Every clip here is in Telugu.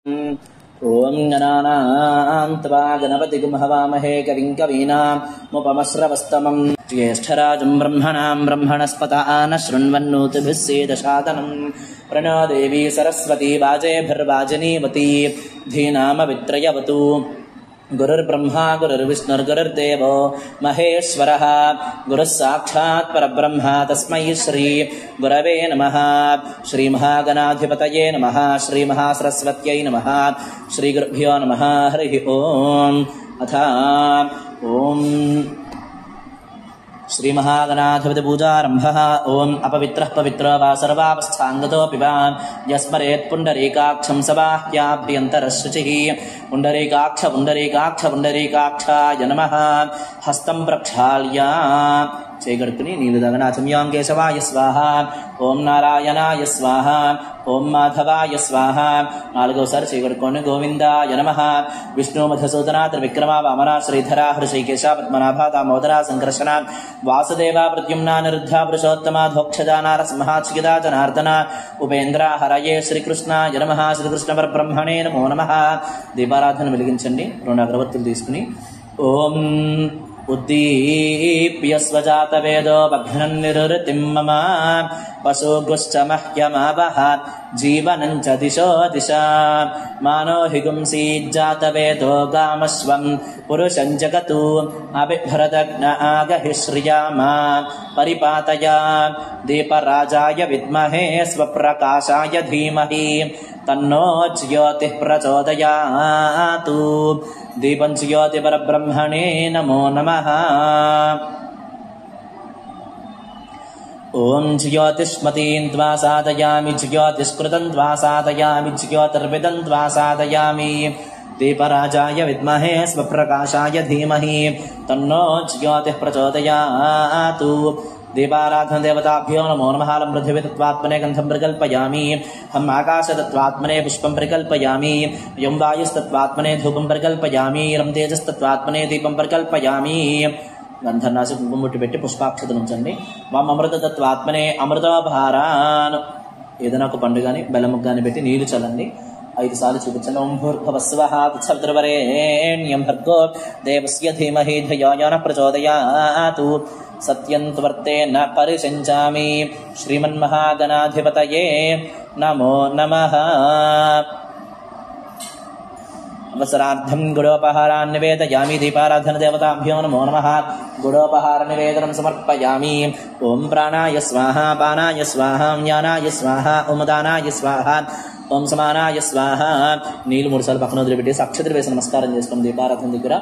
ఓం గణానాం త్వా గణపతిగుం హవామహే కవిం కవీనాముపమశ్రవస్తమం జ్యేష్ఠరాజం బ్రహ్మణాం బ్రహ్మణస్పత ఆన శృణ్వన్నోతిభిः సేదశాతనం ప్రణో దేవీ సరస్వతీ వాజేభిర్వాజినీవతి ధీనామవిత్రయవతు గురుర్బ్రహ్మా గురుర్విష్ణుర్గురుర్దేవో మహేశ్వరః గురుః సాక్షాత్ పరబ్రహ్మ తస్మై శ్రీ గురవే నమః. శ్రీ మహాగణాధిపతయే నమః. శ్రీ మహాసరస్వత్యై నమః. శ్రీ గురుభ్యో నమః. హరి ఓం. అథ ఓం శ్రీ మహాగణాధిపతి పూజారంభః. ఓం అపవిత్రః పవిత్రో వా సర్వావస్థాంగతోऽపి వా యస్మరేత్ పుండరీకాక్షం సబాహ్యాభ్యంతరశుచిః. పుండరీకాక్ష పుండరీకాక్ష పుండరీకాక్షాయ నమః. హస్తం ప్రక్షాళ్య చేగడుకుని నీళ్ళు దగనాచమ్యాం కేశవాయ స్వాహ. ఓం నారాయణాయ స్వాహ. ఓం మాధవాయ స్వాహ. నాలుగోసారి చేగడుకోండి. గోవిందాయ నమః. విష్ణు మధుసూదన త్రివిక్రమ వామన శ్రీధర హృషికేశ పద్మనాభ దామోదర సంకర్షణ వాసుదేవ ప్రద్యుమ్న నిరుద్ధ పురుషోత్తమ ధోక్షజా నరసింహ చికిదా జనార్దన ఉపేంద్ర హరయే శ్రీకృష్ణాయ నమః. శ్రీకృష్ణ పరబ్రహ్మణే నమో నమః. దీపారాధన వెలిగించండి. 2 అగరబత్తులు తీసుకుని ఓం ఉద్దీప్య స్వజాతవేదో బభ్రన్నిరుతిం మమ పశుగుశ్చ మహ్యమావహ జీవనం చ దిశో దిశ మానో హిగుంసీజ్జాతవేదో గామస్వం పురుషం జగతు అభిభ్రదగ్న ఆగహి శ్రియామా పరిపాతయ దీపరాజాయ విద్మహే స్వప్రకాశాయ ధీమహి తన్నో జ్యోతిః ప్రచోదయాతు. దీపం జ్యోతి పరబ్రహ్మణే నమో నమః. ఓం జ్యోతిష్మతీం త్వా సాధయామి జ్యోతిష్కృతం త్వా సాధయామి జ్యోతిర్విదం త్వా సాధయామి దీపరాజాయ విద్మహే స్వప్రకాశాయ ధీమహి తన్నో జ్యోతిః ప్రచోదయాతు. దీపారాధన దేవతాభ్యో నమో నమః. లం పృథివీ తత్వాత్మనే గంధం ప్రకల్పయామి. హం ఆకాశతత్వాత్మనే పుష్పం ప్రకల్పయామి. యం వాయుస్తత్వాత్మనే ధూపం ప్రకల్పయామి. రం తేజస్తత్వాత్మనే దీపం ప్రకల్పయామి. గంధం రాసి కుంకుమ బొట్టు పెట్టి పుష్పాక్షతలు ఉంచండి. వాం అమృతతత్వాత్మనే అమృతోపహారాన్ ఏదైనా ఒక పండు కానీ బెల్లముక్ కానీ పెట్టి నీళ్లు చల్లండి. 5 సార్లు చూపించండి. ఓం భూర్భువస్సువః తత్సవితుర్వరేణ్యం భర్గో దేవస్య ధీమహి ధియో యో నః ప్రచోదయాతు. సత్యం త్వర్తేన పరిశంచామి. శ్రీమన్మహాగణాధిపతయే నమో నమః. అవసరార్థం గుడోపహారాన్ని నివేదయామి. దీపారాధన దేవతాభ్యో నమో నమః. గుడోపహార నివేదనం సమర్పయామి. ఓం ప్రాణాయ స్వాహ. పానాయ స్వాహ. జ్ఞానాయ స్వాహ. ఉమదానాయ స్వాహ. ఓం సమానాయ స్వాహ. నీళ్ళు 3 సార్లు పక్కన వదిలిపెట్టేసి అక్షతలు వేసి నమస్కారం చేసుకుని దీపారాధన దగ్గర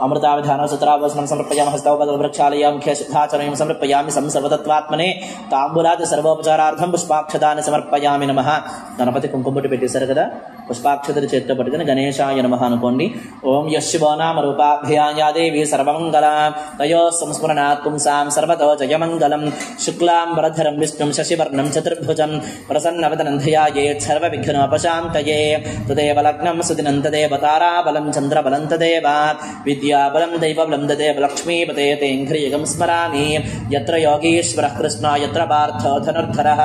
అమృతావిధాన సూత్రాభోసనం సమర్పయామి. హస్తౌపదవృక్షాలయ ముఖ్య సిద్ధాచరయం సమర్పయామి. సర్వతత్వాత్మనే తాంబూలాది సర్వోపచారార్థం పుష్పాక్షతాన్ని సమర్పయామి. నమః. గణపతి కుంకుమ బొట్టు పెట్టేశారు కదా, పుష్పాక్షతలు చేతితో పట్టుకుని గణేశాయ నమః అనుకోండి. ఓం యశివో నామ రూపాభ్యాం యా దేవి సర్వమంగళ తయో సంస్మరణాత్ పుంసాం సర్వతో జయమంగళం. శుక్లాంబరధరం విష్ణుం శశివర్ణం చతుర్భుజం ప్రసన్నవదనం ధ్యాయేత్ సర్వవిఘ్నోపశాంతయే. తదేవ లగ్నం సుదినం తదేవ తారాబలం చంద్రబలం తదేవ విద్యాబలం దైవబలం తదేవ లక్ష్మీపతే తేంఘ్రియగం స్మరామి. యత్ర యోగీశ్వరః కృష్ణో యత్ర పార్థో ధనుర్ధరః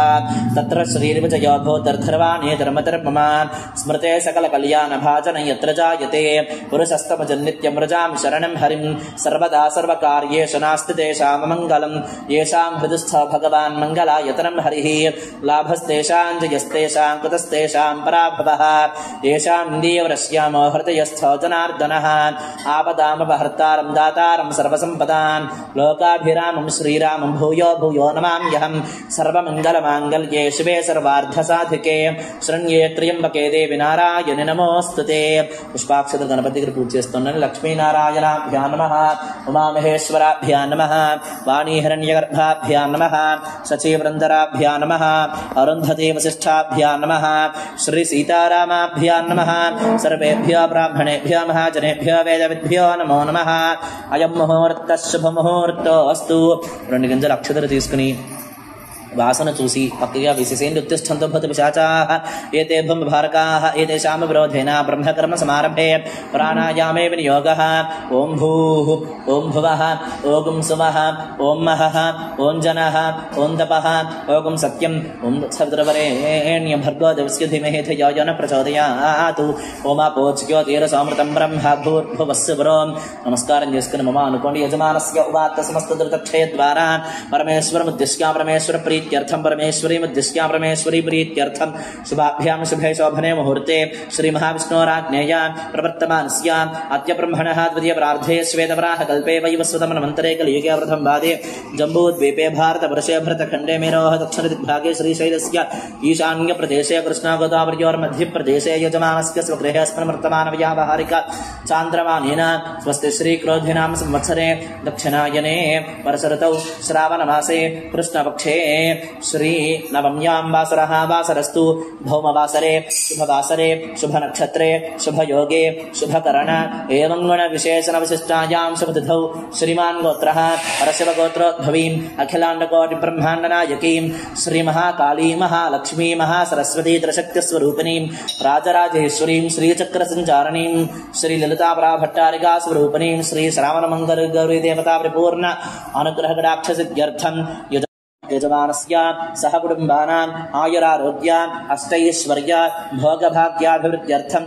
తత్ర శ్రీర్విజయో భూతర్ధర్వాణే ధర్మధర్మమ స్మృతే సకల కళ్యాణ భాజన యత్ర జాయతే పురుషస్తమజన్నిత్యం వ్రజామి శరణం హరిం. సర్వదా సర్వకార్యేషు నాస్తి తేషాం మంగళం. యేషాం హృదిస్థ భగవాన్ మంగళాయతనం హరిః. లాభస్తేషాం జయస్తేషాం కృతస్తేషాం పరాభవః. యేషాం ఇంద్రియవరస్యామో హృదయస్థో జనార్దనః. ఆపదామపహర్తారం దాతారం సర్వసంపదాం లోకాభిరామం శ్రీరామం భూయో భూయో నమామ్యహం. సర్వమంగళమాంగళ్యే శివే సర్వార్థసాధికే శరణ్యే త్ర్యంబకే దేవి నారాయణి నమోస్తుతే. పుష్పాక్షతలు గణపతి దగ్గర పూజ చేస్తున్నాను. లక్ష్మీనారాయణాభ్యా నమః. ఉమామహేశ్వరాభ్యా నమః. వాణీహిరణ్యగర్భాభ్యా నమః. శచీవృందరాభ్యా నమః. అరుంధతీ వసిష్ఠాభ్యా నమః. శ్రీ సీతారామాభ్యా నమః. సర్వేభ్యో బ్రాహ్మణేభ్యో మహాజనేభ్యో వేదవిద్భ్యో నమో నమః. అయం ముహూర్త శుభముహూర్తో అస్తు. 2 గింజల అక్షతలు తీసుకుని వాసన చూసి పక్కగా విశేషేంద్ర ఉత్తిష్టంతో భూత పిశాచాః ఏతే బ్రహ్మభారకాః ఏతేషాం విరోధేన బ్రహ్మకర్మ సమారభే ప్రాణాయామే వినియోగః ఓం భూః ఓం భువః ఓం సువః ఓం మహః ఓం జనః ఓం తపః ఓం సత్యం ఓం సవితుర్వరేణ్యం భర్గో దేవస్య ధీమహి ధియో యో నః ప్రచోదయాత్ ఓం ఆపో జ్యోతిరసమృతం బ్రహ్మ భూర్భువస్సు పురోం. నమస్కారం చేసుకుని మమ అనుకోండి. యజమానస్య ఉవాత్త సమస్త దుర్దక్షయ ద్వారా పరమేశ్వరముద్దిశ్య పరమేశ్వర ప్రీత్యర్థం పరమేశ్వరీముద్దిశ్య పరమేశ్వరీ ప్రీత్యర్థం శుభాభ్యాం శుభే శోభనే ముహూర్తే శ్రీ మహావిష్ణోరాజ్ఞేయ ప్రవర్తమానస్య అద్య బ్రహ్మణః ద్వితీయ ప్రార్థే శ్వేతవరాహ కల్పే వైవస్వతమన్వంతరే కలియుగే ప్రథమ పాదే జంబూద్వీపే భారతవర్షే భరతఖండే మేరోః దక్షిణదిగ్భాగే శ్రీశైలస్య ఈశాన్య ప్రదేశే కృష్ణాగోదావర్యోర్మధ్యప్రదేశే యజమానస్య స్వగృహే స్మృతమాన వ్యావహారిక చాంద్రమానేన స్వస్తి శ్రీక్రోధినామ సంవత్సరే దక్షిణాయనే వర్షఋతౌ శ్రావణమాసే కృష్ణపక్షే శ్రీ నవమ్యాం వాసరః వాసరస్తు భౌమవాసరే శుభవాసరే శుభనక్షత్రే శుభయోగే శుభకరణ ఏవం గుణ విశేషణ విశిష్టాయాం శుభతిథౌ శ్రీమాన్ గోత్రః పరశివగోత్రోద్భవీం అఖిలాండకోటి బ్రహ్మాండనాయకీం శ్రీ మహాకాళీ మహాలక్ష్మీ మహాసరస్వతీ త్రిశక్తిస్వరూపిణీం రాజరాజేశ్వరీం శ్రీచక్ర సంచారణీం శ్రీ లలితాపరాభట్టారికా స్వరూపిణీం శ్రీ శ్రావణమంగళ గౌరీ దేవతా పరిపూర్ణ అనుగ్రహ కటాక్ష సిద్ధ్యర్థం యజమానస్య సహ కుటుంబానాం ఆయురారోగ్య అష్టైశ్వర్య భోగభాగ్యాభివృద్ధ్యర్థం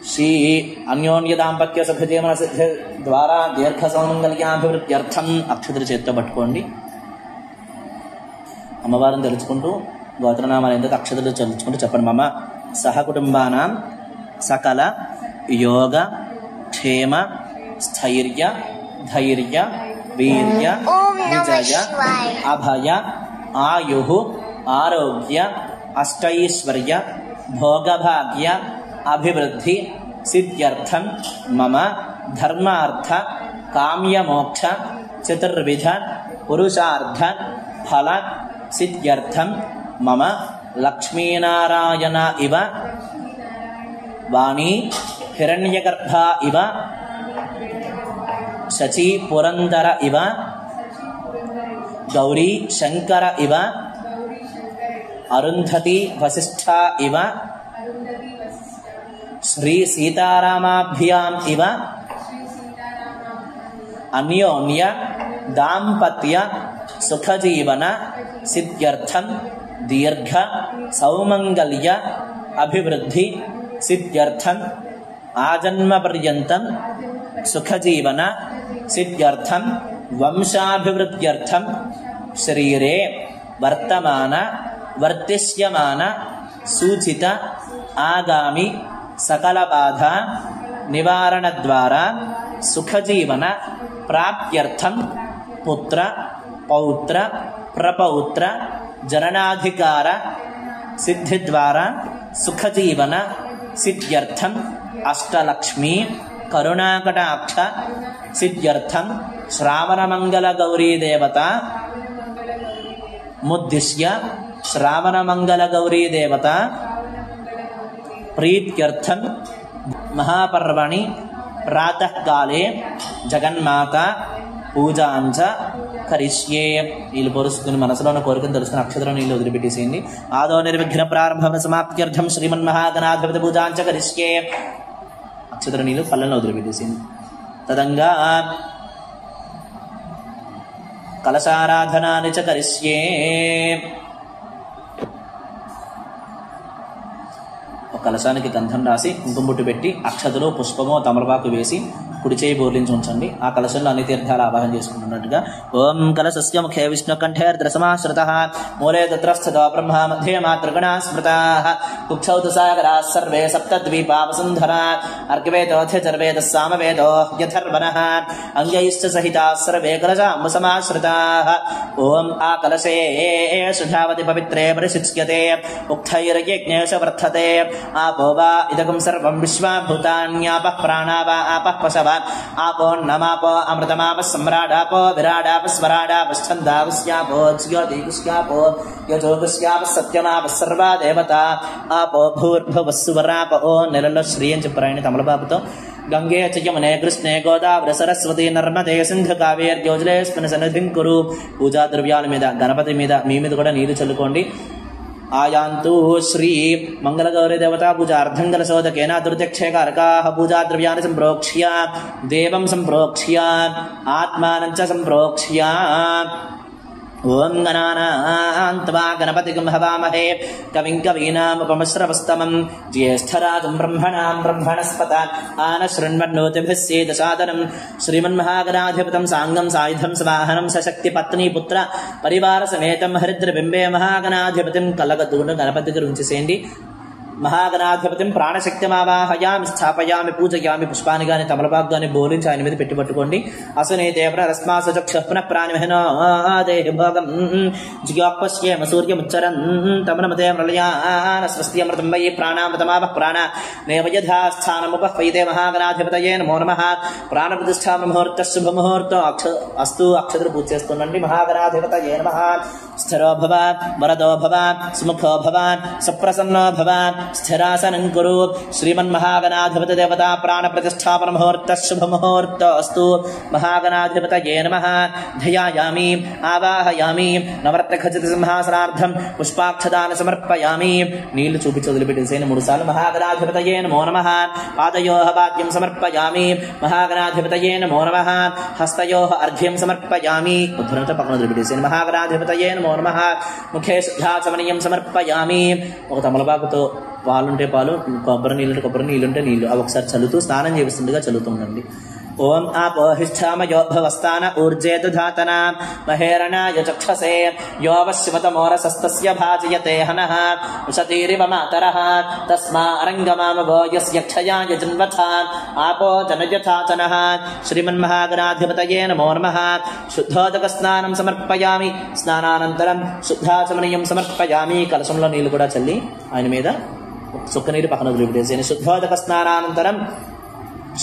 శ్రీ అన్యోన్య దాంపత్య సుఖజీవన సిద్ధి ద్వారా దీర్ఘ సౌమంగళ్యాభివృద్ధ్యర్థం అక్షతుల చేత్తో పట్టుకోండి. అమ్మవారిని తెలుసుకుంటూ గోత్రనామాలు ఏంటో అక్షతులు చదువుకుంటూ చెప్పండి. మమ సహ కుటుంబానాం సకల యోగ క్షేమ స్థైర్య ధైర్య వీర్య విజయ అభయ ఆయు ఆరోగ్య అష్టైశ్వర్య భోగభాగ్య అభివృద్ధి సిద్ధ్యర్థం మమ ధర్మార్థ కామ్యమోక్ష చతుర్విధ పురుషార్థ ఫల సిద్ధ్యర్థం మమ లక్ష్మీనారాయణ ఇవ వాణీ హిరణ్యగర్భ ఇవ శచీ పురందర ఇవ గౌరీ శంకర ఇవ అరుంధతి వశిష్ఠ ఇవ శ్రీ సీతారామాభ్యాం ఇవ అన్యోన్య దాంపత్య సుఖజీవన సిద్ధ్యర్థం దీర్ఘ సౌమంగళ్య అభివృద్ధి సిద్ధ్యర్థం ఆజన్మ పర్యంతం సుఖజీవన సిద్ధ్యర్థం వంశాభివృద్ధ్యర్థం శరీరే వర్తమాన వర్తిష్యమాన సూచిత ఆగామి సకల బాధ నివారణ ద్వారా సుఖజీవన ప్రాప్త్యర్థం పుత్ర పౌత్ర ప్రపౌత్ర జననాధికార సిద్ధి ద్వారా సుఖజీవన సిద్ధ్యర్థం అష్టలక్ష్మీ కరుణాకటాక్ష సిద్ధ్యర్థం శ్రావణమంగళ గౌరీ దేవత ముద్దిశ్య శ్రావణమంగళ గౌరీ దేవత ప్రీత్యర్థం మహాపర్వణి ప్రాతకాలే జగన్మాత పూజాంచ కరిష్యే. నీళ్ళు పొరుచుకుని మనసులో ఉన్న కోరికను తెలుసుకుని అక్షతలో నీళ్ళు వదిలిపెట్టేసేయండి. ఆదో నిర్విఘ్న ప్రారంభ సమాప్త్యర్థం శ్రీమన్మహాగణాధిపతి పూజాంచ కరిష్యే. అక్షతల నీళ్ళు పళ్ళను వదిలిపెట్టేసేయండి. తదంగా కలశారాధనాని చ కరిష్యే. ఒక కలశానికి గంధం రాసి కుంకుమ బొట్టు పెట్టి అక్షతలో పుష్పమో తమలపాకు వేసి కుడి చేయి బోర్లించి ఉంచండి. ఆ కలశంలో అన్ని తీర్థాలు ఆవాహన చేసుకుంటున్నట్టుగా ఓం కలశస్య ముఖే విష్ణు కంఠేర్ద్రసమాశ్రితః మూలే తత్రస్థితో బ్రహ్మ మధ్యే మాతృగణా స్మృతాః కుక్షౌ తు సాగరాः సర్వే సప్తద్వీపా వసుంధరా అర్ఘ్యవేదోऽధ్యచర్వేదः సామవేదో యథర్వణः అంగైశ్చ సహితాः సర్వే కలశాంబు సమాశ్రితాः. ఓం ఆ కలశే సుధావతి పవిత్రే పరిశుచ్యతే ఉక్తైర్యజ్ఞేష వర్ధతే ఆపో వా ఇదకం సర్వం విశ్వాభూతాన్యాపః ప్రాణా వా ఆపః పశవ ఆపోన్నమాపో అమృతమాప సమ్రాడాపో విరాడాప స్వరాడాపశ్చందాపస్యాపో జ్యోతిపుష్యాపో యజోపుష్యాప సత్యమాప సర్వా దేవత ఆపో భూర్భువస్సువరాప ఓ నెలలో శ్రీ అని చెప్పారాయణ తమలపాపుతో గంగే చ యమునే కృష్ణే గోదావరి సరస్వతి నర్మదే సింధు కావేర్యోజలేస్మిన్ సన్నిధిం కురు. పూజా ద్రవ్యాల మీద గణపతి మీద మీ మీద కూడా నీరు చల్లుకోండి. ఆయాంతు శ్రీ మంగళగౌరీ దేవతా పూజార్థం గలశోదకేన దుర్దక్షేకారకాః పూజా ద్రవ్యాన్ని సంప్రోక్ష్య దేవం సంప్రోక్ష్య ఆత్మానం చ సంప్రోక్ష్య ఓం గణానాన్త్వా గణపతిగం హవామహే కవిం కవీనాముపమశ్రవస్తమం జ్యేష్ఠరాజం బ్రహ్మణాం బ్రహ్మణస్పత ఆనశృణ్వన్నోతిభిः సేదసాదనం శ్రీమన్మహాగణాధిపతం సాంగం సాయుధం స్వాహనం సశక్తి పత్ని పుత్ర పరివార సమేతం హరిద్రబింబే మహాగణాధిపతిం కళ్ళగద్దుకుంటూ గణపతి దగ్గర ఉంచేసేయండి. మహాగణాధిపతిం ప్రాణశక్తిమావాహయామి స్థాపయామి పూజయామి. పుష్పాన్ని కానీ తమలపాకు కానీ బోలించి ఆయన మీద పెట్టి పట్టుకోండి. అసునైతే రస్మాసచక్షుః పునః ప్రాణిమహినో దేహి భోగం జిగాపశ్యేమ సూర్యముచ్చరన్ తమనమతే ప్రళయాన స్వస్తి అమృతం వై ప్రాణామృతమావః ప్రాణ నేవయథాస్థానముపహ్వైతే మహాగణాధిపతయే నమో నమః. ప్రాణప్రతిష్ఠా ముహూర్త శుభముహూర్తం అస్తు అక్షతలు పూజ చేస్తుండండి. మహాగణాధిపతయే నమః. స్థిరో భవ వరదో భవ సుముఖో భవ సప్రసన్నో భవ స్థిరాసనం కురు. శ్రీమన్మహాగణాధిపతి దేవతా ప్రాణ ప్రతిష్టాపన ముహూర్త శుభముహూర్త అస్తు. మహాగణాధిపతయే నమః. ధ్యాయామి ఆవాహయామి నవర్తఖచిత సింహాసనార్థం పుష్పాక్షదాన సమర్పయామి. నీళ్లు చూపించి వదిలిపెట్టేసేయండి 3 సార్లు. మహాగణాధిపతయే నమో నమః. పాదయోః పాద్యం సమర్పయామి. మహాగణాధిపతయే నమో నమః. హస్తయోః అర్ఘ్యం సమర్పయామి. ఉద్ధరణతో పక్కన వదిలిపెట్టేసేయండి. మహాగణాధిపతయే నమో నమః. ముఖే శుద్ధాచమనీయం సమర్పయామి. ఒక తమలపాకుతో పాలుంటే పాలు, కొబ్బరి నీళ్ళుంటే కొబ్బరి, నీళ్ళుంటే నీళ్లు అవి ఒకసారి చల్లుతూ స్నానం చేస్తుండగా చల్లుతూ ఉండండి. ఓం ఆపోహిష్ఠామయోభవస్థాన ఊర్జేతు ధాతన మహేరణాయ చక్షసే యోవశ్వతమోరసస్తస్య భాజయతే హనః ఉషతీరివ మాతరః తస్మా అరంగమామభో యస్య క్షయాయ జన్వథ ఆపో జనయథాచనః. శ్రీమన్మహాగణాధిపతయే నమో నమః. శుద్ధోదక స్నానం సమర్పయామి. స్నానానంతరం శుద్ధాచమనీయం సమర్పయామి. కలశంలో నీళ్లు కూడా చల్లి ఆయన మీద చుక్క నీరు పక్కన వదిలిపెట్టేసి శుద్ధోదక స్నానానంతరం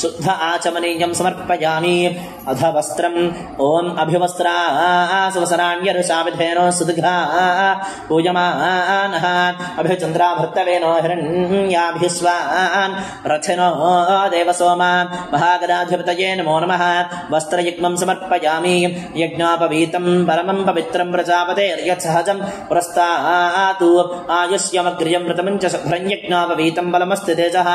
శుద్ధ ఆచమనీయం సమర్పయామి. అధ వస్త్రం ఓం అభివస్త్రాసువసరాణ్యరుషావిధేనో సుదుఘా పూయమానః అభిచంద్రాభృత్తవేనో హిరణ్యాభిస్వాన్ రథినో దేవసోమా. మహాగణాధిపతయే నమో నమః. వస్త్రయుగ్మం సమర్పయామి. యజ్ఞోపవీతం పరమం పవిత్రం ప్రజాపతేర్యత్సహజం పురస్తాతు ఆయుష్యమగ్ర్యం మృతమం చ శుభ్రం యజ్ఞోపవీతం బలమస్తి తేజః.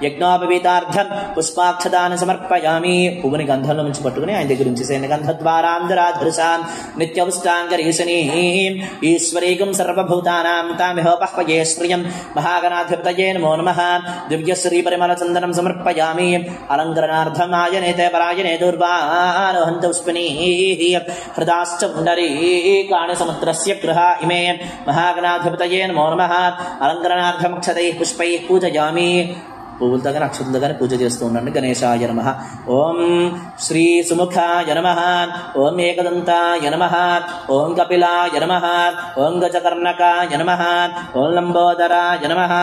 యజ్ఞోపవీతార్థం పుష్పాక్షదాన్ని సమర్పయామి. పువ్వుని గంధంలో నుంచి పట్టుకుని ఆయన దగ్గర ఉంచేసేయండి. గంధద్వారాంధరాధృశాం నిత్యవుష్టాంగరీషణీం ఈశ్వరీకం సర్వభూతానాం తామిహోపహ్వయే శ్రియం. మహాగణాధిపతయే నమో నమః. దివ్యశ్రీ పరిమళ చందనం సమర్పయామి. అలంకరణార్థం ఆయనేతే పరాయణే దూర్వారోహంత పుష్పినీః హృదాశ్చ పుండరీకాణి సముద్రస్య గృహ ఇమే. మహాగణాధిపతయే నమో నమః. అలంకరణార్థం అక్షతైః పుష్పైః పూజయామి. పువ్వులతో కానీ అక్షతులతో కానీ పూజ చేస్తూ ఉండండి. గణేశాయ నమః. ఓం శ్రీ సుముఖాయ నమః. ఓం ఏకదంతాయ నమః. ఓం కపిలాయ నమః. ఓం గజకర్ణకాయ నమః. ఓం లంబోదరాయ నమః.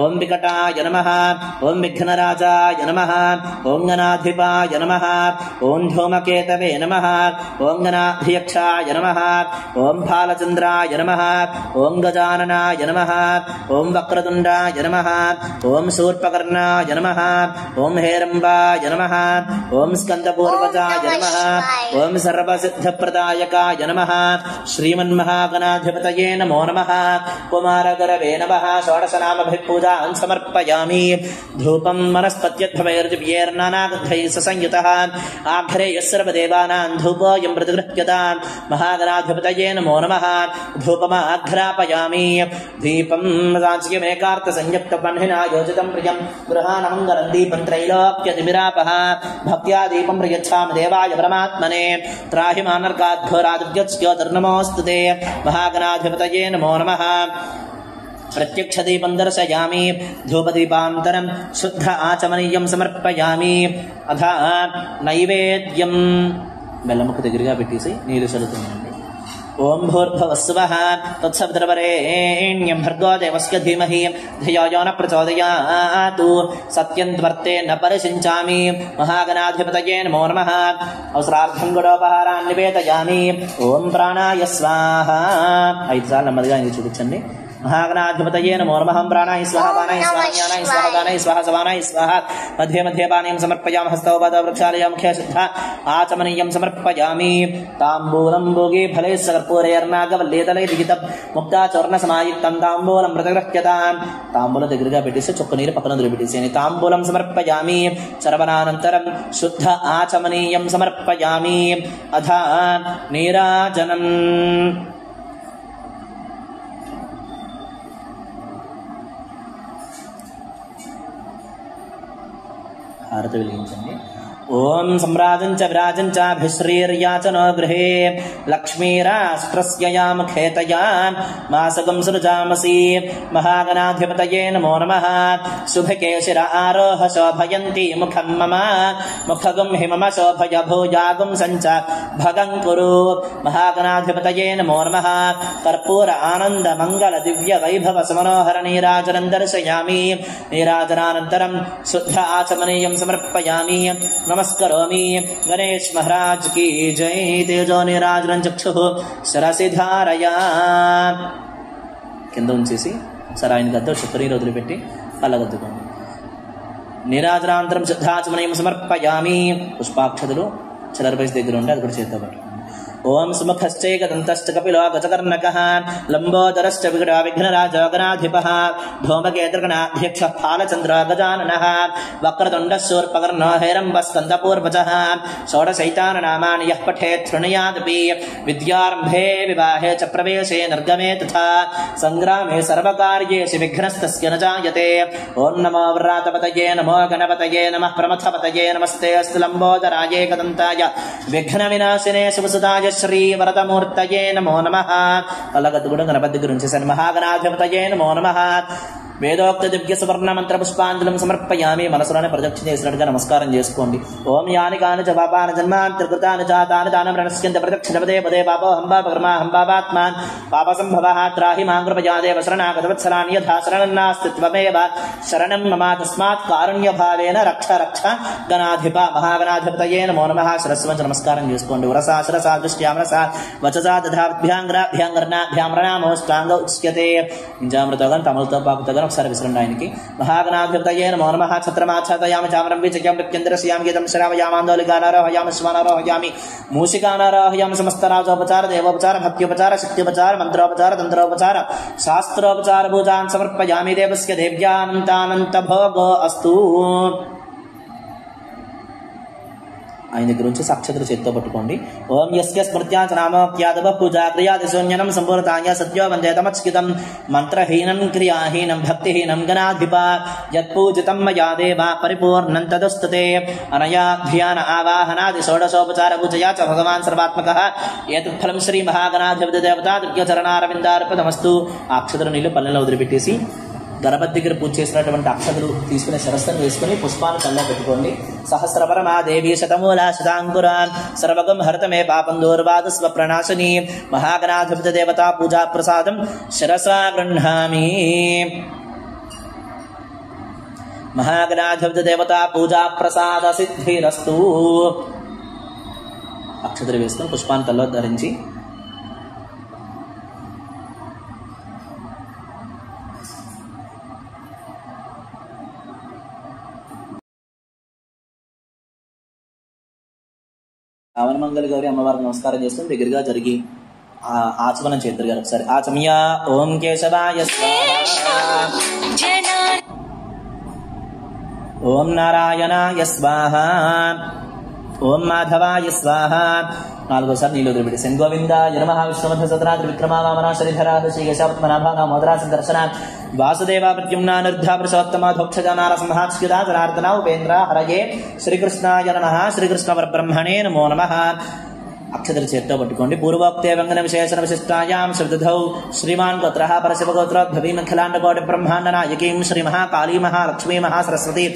ఓం వికటాయ నమః. ఓం విఘ్నరాజాయ నమః. ఓం గణాధిపాయ నమః. ఓం ధూమకేతవే నమః. ఓం గణాధ్యక్షాయ నమః. ఓం బాలచంద్రాయ నమః. ఓం గజాననాయ నమః. ఓం వక్రతుండాయ నమః. ఓం శూర్పకర్ణ నమః. ఓం హేరంబాయ నమః. ఓం స్కందపూర్వజాయ నమః. ఓం సర్వసిద్ధప్రదాయకాయ నమః. శ్రీమన్మహాగణాధిపతయే నమో నమః. కుమారగరవే నమః. షోడశనామభిః పూజాన్ సమర్పయామి. ధూపం వనస్పత్యద్భవైర్దివ్యైర్నానాగంధైః ససంయుతః ఆఘ్రేయః సర్వదేవానాం ధూపోऽयं ప్రతిగృహ్యతాం. మహాగణాధిపతయే నమో నమః. ధూపమాఘ్రాపయామి. దీపం రాజ్యమేకార్త సంయుక్త బన్హినా యోజితం ప్రియం గృహాణమంగళం దీపం త్రైలోక్యతిమిరాపః. భక్త్యా దీపం ప్రయచ్ఛామి దేవాయ పరమాత్మనే. త్రాహి మానర్గాద్ఘోరాదివ్యజ్యోతిర్నమోऽస్తు తే. మహాగణాధిపతయే నమో నమః. ప్రత్యక్ష దీపం దర్శయామి. ధూపదీపాంతరం శుద్ధ ఆచమనీయం సమర్పయామి. అథ నైవేద్యం బెల్లముక్క దగ్గరగా పెట్టేసి నీరు చల్లుతుందండి. ఓం భూర్భువస్సువః తత్సవితుర్వరేణ్యం భర్గో దేవస్య ధీమహి ధియో యో న ప్రచోదయాత్ సత్యం త్వర్తే న పరిశించామి. మహాగణాధిపతయే నమో నమః. అవసరార్థం గుడోపహారాన్ని నివేదయామి. ఓం ప్రాణాయ స్వాహ. 5 సార్లు నెమ్మదిగా ఇది చూపించండి. మహాగణాధిపతయే నమో నమః. ప్రాణాయ స్వాహ, పానాయ స్వాహ, జ్ఞానాయ స్వాహ, దానాయ స్వాహ, సమానాయ స్వాహ. మధ్యే మధ్యే పానీయం సమర్పయామి. హస్తౌ పాదౌ వృక్షాలయం ముఖే శుద్ధ ఆచమనీయం సమర్పయామి. తాంబూలం భోగే ఫలైః సకర్పూరైర్నాగవల్లేతలైః లిఖితం ముక్తాచూర్ణ సమాయుక్తం తాంబూలం ప్రతిగృహ్యతాం. తాంబూలం దగ్గరగా పెట్టేసి చొక్క నీరు పక్కన వదిలిపెట్టేసి తాంబూలం సమర్పయామి. చరవనానంతరం శుద్ధ ఆచమనీయం సమర్పయామి. అథ నీరాజనం. హారతి వెలిగించండి. ఓం సమ్రాజంచ విరాజంచ భిశ్రీర్యాచనో గృహే లక్ష్మీరాష్ట్రస్య ముఖేతయా మాసకం సృజామసి. మహాగణాధిపతయే నమో నమః. శుభకే శిర ఆరోహ శోభయంతి ముఖం మమ ముఖగం హి మమ శోభయ భూజాగం సంచ భగం కురు. మహాగణాధిపతయే నమో నమః. కర్పూర ఆనంద మంగళ దివ్య వైభవ సమనోహర నీరాజనం దర్శయామి. నీరాజనానంతరం శుద్ధ ఆచమనీయం సమర్పయామి. నమస్కరోమి. గణేష్ మహారాజ్ की जय. तेजो निराजनं चक्षुः శిరసి ధారయా. కింద ఉంచేసి ఒకసారి ఆయన గద్ద శుక్రీరు వదిలిపెట్టి కళ్ళగద్దుకోండి. నీరాజనానంతరం శుద్ధాచమనీయం సమర్పయామి. పుష్పాక్షతులు చిల్లరపైసి దగ్గర ఉంటే అది కూడా చేత్తో పట్టుకోండి. ఓం సుముఖశ్చైకదంతశ్చ కపిలో గజకర్ణకః లంబోదరశ్చ వికటో విఘ్నరాజో గణాధిపః ధూమకేతుర్గణాధ్యక్షः ఫాలచంద్రో గజాననः వక్రతుండः శూర్పకర్ణో హైరంబస్కందపూర్వజः షోడశైతాననామాని యః పఠేత్ శృణుయాదపి విద్యారంభే వివాహే చ ప్రవేశే నిర్గమే తథా సంగ్రామే సర్వకార్యేషు విఘ్నస్తస్య న జాయతే. ఓం నమో వ్రాతపతయే నమో గణపతయే నమః ప్రమథపతయే నమస్తే అస్తు లంబోదరాయ ఏకదంతాయ విఘ్న వినాశినే శుభసుదాయ శ్రీ వరదమూర్తయే నమో నమః. కళ్ళగద్దు కూడా గణపతి గురించి సరి. మహాగణాధిపతయే నమో నమః. వేదోక్త దివ్య సువర్ణ మంత్ర పుష్పాంజలం సమర్పయామి. మనసులోనే ప్రదక్షిణ చేసినట్టుగా నమస్కారం చేసుకోండి. ఓం యాని కాని చ పాపాని జన్మాంతర్కృతాని జాతాని తానం ప్రణశ్యంత ప్రదక్షిణ పదే పదే పాపో హంబాపకర్మ హంబాపాత్మాన్ పాప సంభవః త్రాహి మాం కృపయా దేవ శరణాగతవత్సలాని యథా శరణన్నాస్తి త్వమేవ శరణం మమ తస్మాత్ కారుణ్య భావేన రక్ష రక్ష గణాధిప. మహాగణాధిపతయే నమో నమః. శిరస్సు వంచి నమస్కారం చేసుకోండి. వరసా శిరసా దృష్ట్యామరసా వచసా దధాభ్యాంగ్రాభ్యాంగరణామోష్టాంగ ఉచ్యతే. ఇంజామృతో కానీ తమలతో పాకుతో ఒకసారి విసరండి ఆయనకి. మహాగణాధిపతయే నమో నమః. ఛత్రమాచ్ఛాదయామి చామరం విచక్యం నృత్యందర్శయామి గీతం శ్రావయామాందోళికానారోహయామి స్వానారోహయామి మూషికానారోహయామి. సమస్తరాజోపచార దేవోపచార భక్త్యోపచార శక్త్యోపచార మంత్రోపచార తంత్రోపచార శాస్త్రోపచార పూజాన్ సమర్పయామి. దేవస్య దేవ్యానంతానంత భోగో అస్తు. ఆయన దగ్గర నుంచి సాక్షాత్తు చేత్తో పట్టుకోండి. ఓం యస్య స్మృత్యా చ నామోక్త్యాదవ పూజా క్రియాది శూన్యనం సంపూర్ణతాయ సత్యో వందేతమచ్యుతం మంత్రహీనం క్రియాహీనం భక్తిహీనం గణాధిప యత్పూజితం మయా దేవ పరిపూర్ణం తదస్తుతే. అనయా ధ్యాన ఆవాహనాది షోడశోపచార పూజయా చ భగవాన్ సర్వాత్మకః ఏతత్ఫలం శ్రీ మహాగణాధిపతి దేవతా దివ్యచరణారవిందార్పితమస్తు. ఆ అక్షతలు నీళ్లు పల్లెలో వదిలిపెట్టేసి గణపతి దగ్గర పూజ చేసినటువంటి అక్షతలు తీసుకునే శరస్సును వేసుకుని పుష్పాన్ని కళ్ళ పెట్టుకోండి. సహస్రపరమా దేవి శతమూలా శతాంకురాన్ సర్వగం హరతమే పాపం దూర్వాద స్వప్రణాశిని. మహాగణాధిపతి దేవతా పూజా ప్రసాదం శిరసా గృహ్ణామి. మహాగణాధిపతి దేవతా పూజా ప్రసాద సిద్ధిరస్తు. అక్షతలు వేసుకుని పుష్పాన్ని కల్లో ధరించి రావణమంగళ గౌరి అమ్మవారికి నమస్కారం చేస్తుంది. దగ్గరగా జరిగి ఆచమనం చేద్దరు గారు ఒకసారి. ఆచమ్య. ఓం కేశవాయ స్వాహ. ఓం నారాయణాయ స్వాహ. ఓం మాధవాయ స్వాహ. 4 నీళ్ళు వదిలిపెట్టి గోవిందాయ నమః. విష్ణుమధ్య సతనాథ విక్రమా వామన శ్రీధరా శ్రీ యశాపద్మనాభ మోదరా సందర్శన వాసుదేవ ప్రద్యుమ్నా నిర్ధా పురుషోత్తమ ధోక్షజానార సంహాస్యుదా జనార్దన ఉపేంద్ర హరయే శ్రీకృష్ణాయ నమః. శ్రీకృష్ణ పరబ్రహ్మణే నమో నమః. అక్షతలు చేత్తో పట్టుకోండి. పూర్వోక్తే వంగన విశేషణ విశిష్టాయాం శ్రుతిధౌ శ్రీమాన్ గోత్రః పరశివగోత్రోద్భవీమఖిలాండ కోటి బ్రహ్మాండ నాయకీం శ్రీ మహాకాళీ మహాలక్ష్మీ మహాసరస్వతి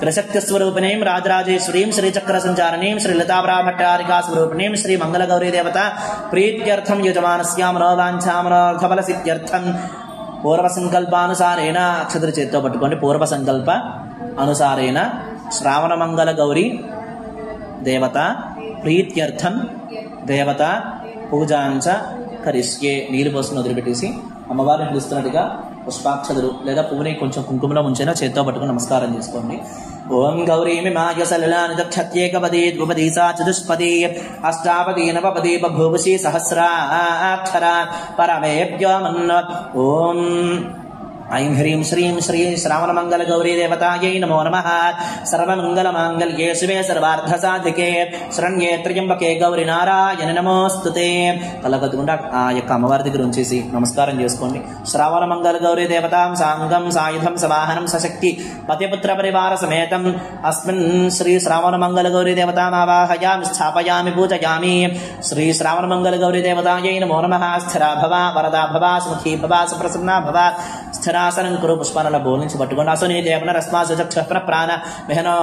త్రిశక్తి స్వరూపిణీం రాజరాజేశ్వరీం శ్రీచక్ర సంచారిణీం శ్రీ లతాభట్టారికా స్వరూపిణీం శ్రీ మంగళ గౌరీ దేవత ప్రీత్యర్థం యజమానస్య మనోవాంఛామనోర్థఫల సిద్ధ్యర్థం పూర్వ సంకల్పానుసారేణ అక్షతలు చేత్తో పట్టుకోండి. పూర్వ సంకల్ప అనుసారేణ శ్రావణ మంగళ గౌరీ దేవత ప్రీత్యర్థం దేవత పూజాంచ కరిష్యే. నీరు పోసుకుని వదిలిపెట్టేసి అమ్మవారిని పిలుస్తున్నట్టుగా పుష్పాక్షతలు లేదా పువ్వుని కొంచెం కుంకుమలో ముంచైనా చేత్తో పట్టుకుని నమస్కారం చేసుకోండి. ఓం గౌరీమిమాయ సలిలానిదక్షత్యేకపదీ ద్విపదీ సా చతుష్పదీ అష్టాపదీ నవపదీ బభూవసి సహస్రాక్షర పరమేభ్యో మన్న. ఓం ఐం హ్రీం శ్రీం శ్రీ శ్రావణ మంగళ గౌరీ దేవతాయై నమో నమః. సర్వమంగళ మాంగళ్యే శివే సర్వార్థ సాధికే శరణ్యే త్ర్యంబకే గౌరీ నారాయణ నమోస్తుతే. కలకత్తుకుండా ఆ యొక్క అమ్మవారి దగ్గర ఉంచేసి నమస్కారం చేసుకోండి. శ్రావణ మంగళ గౌరీ దేవతాం సాంగం సాయుధం సవాహనం సశక్తి పతిపుత్ర పరివార సమేతం అస్మిన్ శ్రీ శ్రావణ మంగళ గౌరీ దేవతాం ఆవాహయామి స్థాపయామి పూజయామి. శ్రీ శ్రావణ మంగళ గౌరీ దేవతాయై నమో నమః. స్థిరా భవ వరదా భవ సుముఖీ భవ సుప్రసన్నా భవ. స్థిరాసనం కురు. పుష్పాల బోల్ నుంచి పట్టుకోండి. అసునీ దేవన రస్మాసుచక్ష ప్రాణ మెహనో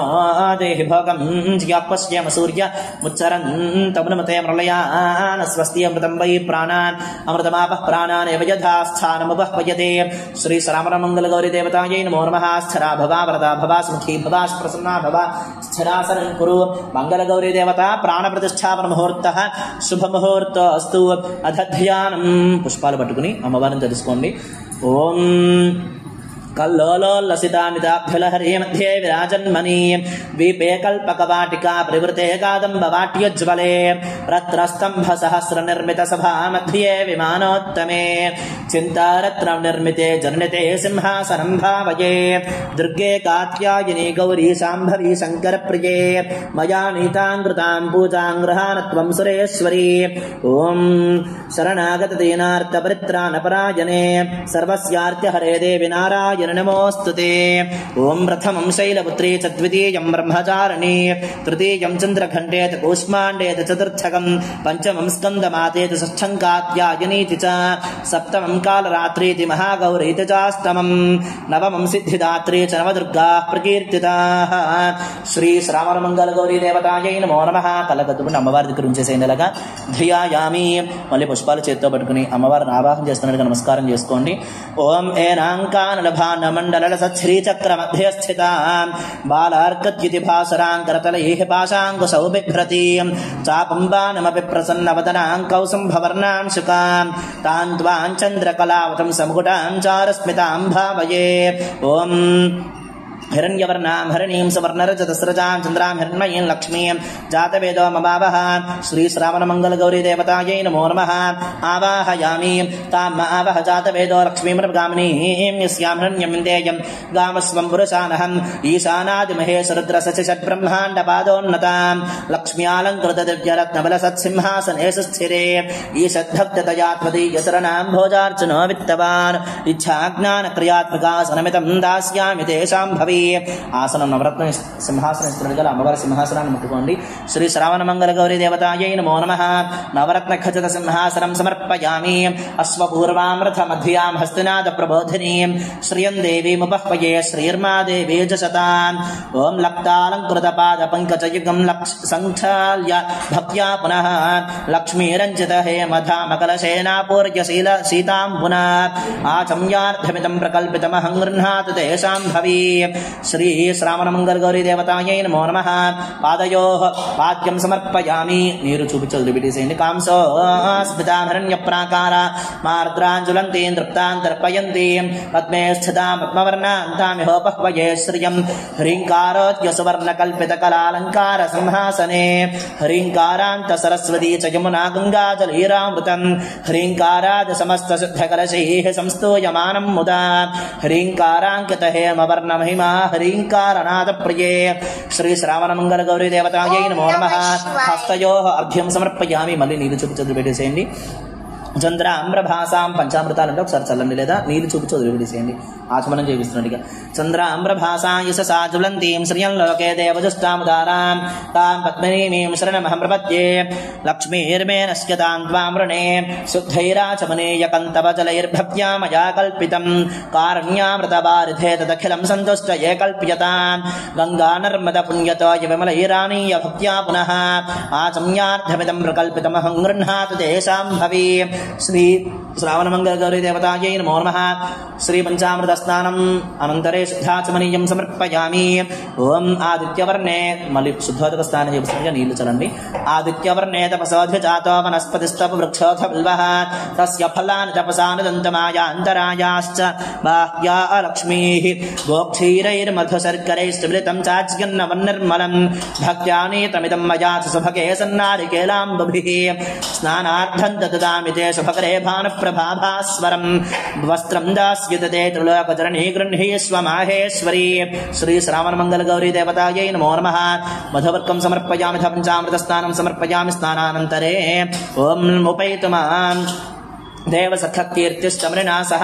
దేహి భోగం జియాపశ్యేమ సూర్య ముచ్చరన్ తమునమతే మృళయాన స్వస్తి అమృతం వై ప్రాణాన్ అమృతమాప ప్రాణాన్ యథా స్థానముపహ్వయతే. శ్రీ శ్రావణ మంగళ గౌరీ దేవతాయై నమో నమః. స్థిరా భవ వరదా భవ సుముఖీ భవ ప్రసన్నా భవ. స్థిరాసనం కురు. మంగళ గౌరీ దేవత ప్రాణ ప్రతిష్టాపన ముహూర్త శుభ ముహూర్త అస్తు. అధధ్యానం. పుష్పాలు పట్టుకుని అమ్మవారిని తెలుసుకోండి. ఓం కల్లోలోల్లసితామితాభ్యులహరి మధ్యే విరాజన్మణి ద్వీపే కల్పకవాటికా ప్రవృతే కాదంబవాట్యుజ్వలే రత్నస్తంభ సహస్ర నిర్మిత సభా మధ్యే విమానోత్తమే చింతారత్నం నిర్మితే జర్ణితే సింహాసనం భావయే. దుర్గే కాత్యాయని గౌరీ శాంభవి శంకర ప్రియే మయా నీతాం కృతాం పూజాం గృహానత్వం సురేశ్వరీ. ఓం శరణాగత దీనార్త పరిత్రాణపరాయణే సర్వస్యార్త్యహరే దేవి నారాయణ నమోస్తుతే. ఓం ప్రథమం శైలపుత్రీ చ ద్వితీయం బ్రహ్మచారిణీ తృతీయం చంద్రఖండేత కూష్మాండేత చతుర్థకం పంచమం స్కందమాతేత షష్ఠం కాత్యాయనీతి చ సప్తమం కాలరాత్రీతి మహాగౌరీతి చాష్టమం నవమం సిద్ధిదాత్రీ చ నవదుర్గా ప్రకీర్తితాః. శ్రీ శ్రావణ మంగళ గౌరీ దేవతాయై నమో నమః. కళ్ళకద్దుకుని అమ్మవారి దగ్గర ఉంచేసేందులాగా ధ్యాయామి. మళ్ళీ పుష్పాలు చేత్తో పట్టుకుని అమ్మవారిని ఆవాహన చేస్తున్నట్టుగా నమస్కారం చేసుకోండి. ఓం ఏనాంకానలభాన మండల సశ్రీచక్ర మధ్య స్థిత బాలార్కద్యుతి భాసరాంకరతలైః పాశాంకుశౌ బిభ్రతీం చాపంబానమపి ప్రసన్నవదనాం కౌసంభవర్ణాం శుకాం తాం త్వాం చంద్రకళావతం సముకుటాం చారస్మితాం భావయే. ఓం హిరణ్యవర్ణాం హరిణీం సువర్ణరజతస్రజాం చంద్రాం హిరణ్మయీం లక్ష్మీం జాతవేదో మమావహ. శ్రీ శ్రావణ మంగళ గౌరీ దేవతాయై నమో నమః. ఆవాహయామి తాం ఆవహ జాతవేదో లక్ష్మీమృగామినీం యస్యాం హిరణ్యం విందేయం గామస్వం పురుషానహం ఈశానాది మహేశరుద్రసచి షడ్బ్రహ్మాండ పాదోన్నతాం లక్ష్మ్యాలంకృత దివ్యరత్నబల సత్సింహాసనేషు స్థిరే ఈషద్భక్తతయా త్వదీయశరణాం భోజార్చనో విత్తవాన్ ఇచ్ఛాజ్ఞాన క్రియాత్మకా సనమితం దాస్యామి తేషాం భవి. ఆసనం నవరత్న సింహాసనం ఇస్తున్నది గల అమ్మవారి సింహాసనాన్ని ముట్టుకోండి. శ్రీ శ్రావణ మంగళ గౌరీ దేవతాయై నమో నమః. నవరత్న ఖచిత సింహాసనం సమర్పయామి. అశ్వపూర్వామృత మధ్యాం హస్తినాద ప్రబోధినీం శ్రియం దేవీముపహ్వయే శ్రీర్మా దేవీ జశతాం. ఓం లక్తాలంకృత పాద పంకజయుగం సంఖ్యాల్య భక్త్యా పునః లక్ష్మీరంజిత హేమధామకలశేనాపూర్య సీతాం పునః ఆచమ్యార్థమిదం ప్రకల్పితమహం గృహ్ణాతు తేషాం భవి. శ్రీ శ్రావణ మంగళ గౌరీ దేవతాయై నమో నమః. పాదయోః పాద్యం సమర్పయామి. నీరు చూపించి వదిలిపెట్టేసేయండి. కాంసో స్మితారణ్య ప్రాకార మార్ద్రాంజులంతీం తృప్తాం తర్పయంతీం పద్మే స్థితాం పద్మవర్ణాంతామిహోపహ్వయే శ్రియం హ్రీంకారోద్య సువర్ణ కల్పిత కళాలంకార సింహాసనే హ్రీంకారాంత సరస్వతీ చ యమునా గంగాజలీరామృతం హ్రీంకారాద సమస్త శుద్ధకలశైః సంస్తూయమానం ముదా హ్రీంకారాంకిత హేమవర్ణ మహిమా హ్రీంకారనాథ ప్రియే. శ్రీ శ్రావణ మంగళ గౌరీ దేవతాయై నమో నమః. హస్తయోః అర్ఘ్యం సమర్పయామి. మళ్ళీ నీళ్ళు చూపించి పెట్టేసేయండి. చంద్రాంబ్రభాసాం పంచామృతాలు అంటే ఒకసారి చల్లండి, లేదా నీళ్ళు చూపించి వదిలిపెట్టేసేయండి. ఆచమనం చేపిస్తున్నాడు. ఇక చంద్రాంబ్రభాసాయ సా జ్వలంతీం శ్రియం లోకే దేవజుష్టాముదారాం తాం పద్మినీమీం శరణమహం ప్రపద్యే లక్ష్మీర్మే నశ్యతాం త్వాం వృణే శుద్ధైరాచమనీయకంతవ జలైర్భక్త్యా మయా కల్పితం కారుణ్యామృతవారిధే తదఖిలం సంతుష్టయే కల్ప్యతాం గంగా నర్మద పుణ్యతో విమలైరాణీయ భక్త్యా పునః ఆచమ్యార్థమిదం ప్రకల్పితమహం గృహ్ణాతు తేషాం భవీ. శ్రీ శ్రావణమంగళ గౌరీ దేవతాయై నమో నమః. శ్రీ పంచామృత స్నానం అనంతరే శుద్ధాచమనీయం సమర్పయామి. ఓం ఆదిత్యవర్ణే, మళ్ళీ శుద్ధోదక స్నానం చేస్తున్నగా నీళ్లు చలండి. ఆదిత్యవర్ణే తపసోధ్యజాతో వనస్పతిస్తవ వృక్షోథ బిల్వః తస్య ఫలాని తపసానుదంతమాయాంతరాయాశ్చ బాహ్యా లక్ష్మీః గోక్షీరైర్మధుశర్కరైశ్చమృతం చాజ్ఞన్నవన్నిర్మలం భక్త్యానీతమిదం మయా సుభగే సన్నారికేలాంబుభిః స్నానార్థం దదామి తే శుభకరే భానుప్రభాభాస్వరం వస్త్రం దాస్యతే తే త్రిలోకజననీ గృహీష్వ మాహేశ్వరీ. శ్రీ శ్రావణమంగళ గౌరీ దేవతాయై నమో నమః. మధువర్కం సమర్పయామి, పంచామృత స్నానం సమర్పయామి. స్నానానంతరే ఓం ఉపైతు మాం దేవసఖకీర్తిష్టమృణా సహ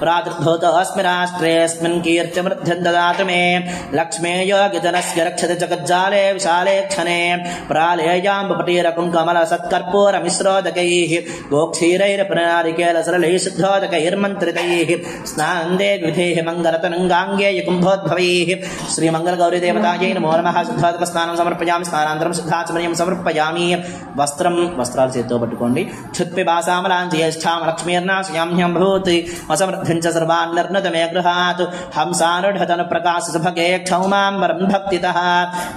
ప్రాదుర్భూతోऽస్మి రాష్ట్రేऽస్మిన్ కీర్తిమృద్ధిం దదాతు మే లక్ష్మే యోగిజనస్య రక్షతి జగజ్జాలే విశాలే క్షణే ప్రాళేయాంబుపటీరకుంకమల సత్కర్పూరమిశ్రోదకైః గోక్షీరైర్ప్రణాళికేలసరళైः శుద్ధోదకైర్మంత్రితైः స్నానందే విధేః మంగళతనంగాంగేయ కుంభోద్భవైః. శ్రీమంగళ గౌరీ దేవతాయై నమో నమః. శుద్ధోదక స్నానం సమర్పయామి. స్నానానంతరం శుద్ధాచమనీయం సమర్పయామి. వస్త్రాలు చేత్తో పట్టుకోండి. క్షుత్పిబాసామలాం జ్యేష్ఠా లక్ష్మీర్నాశయామ్యం భూతి అసమర్థం చ సర్వాన్నర్నతమే గృహాత్ హంసానుఢతను ప్రకాశ సుభగే క్షౌమాంబరం భక్తితః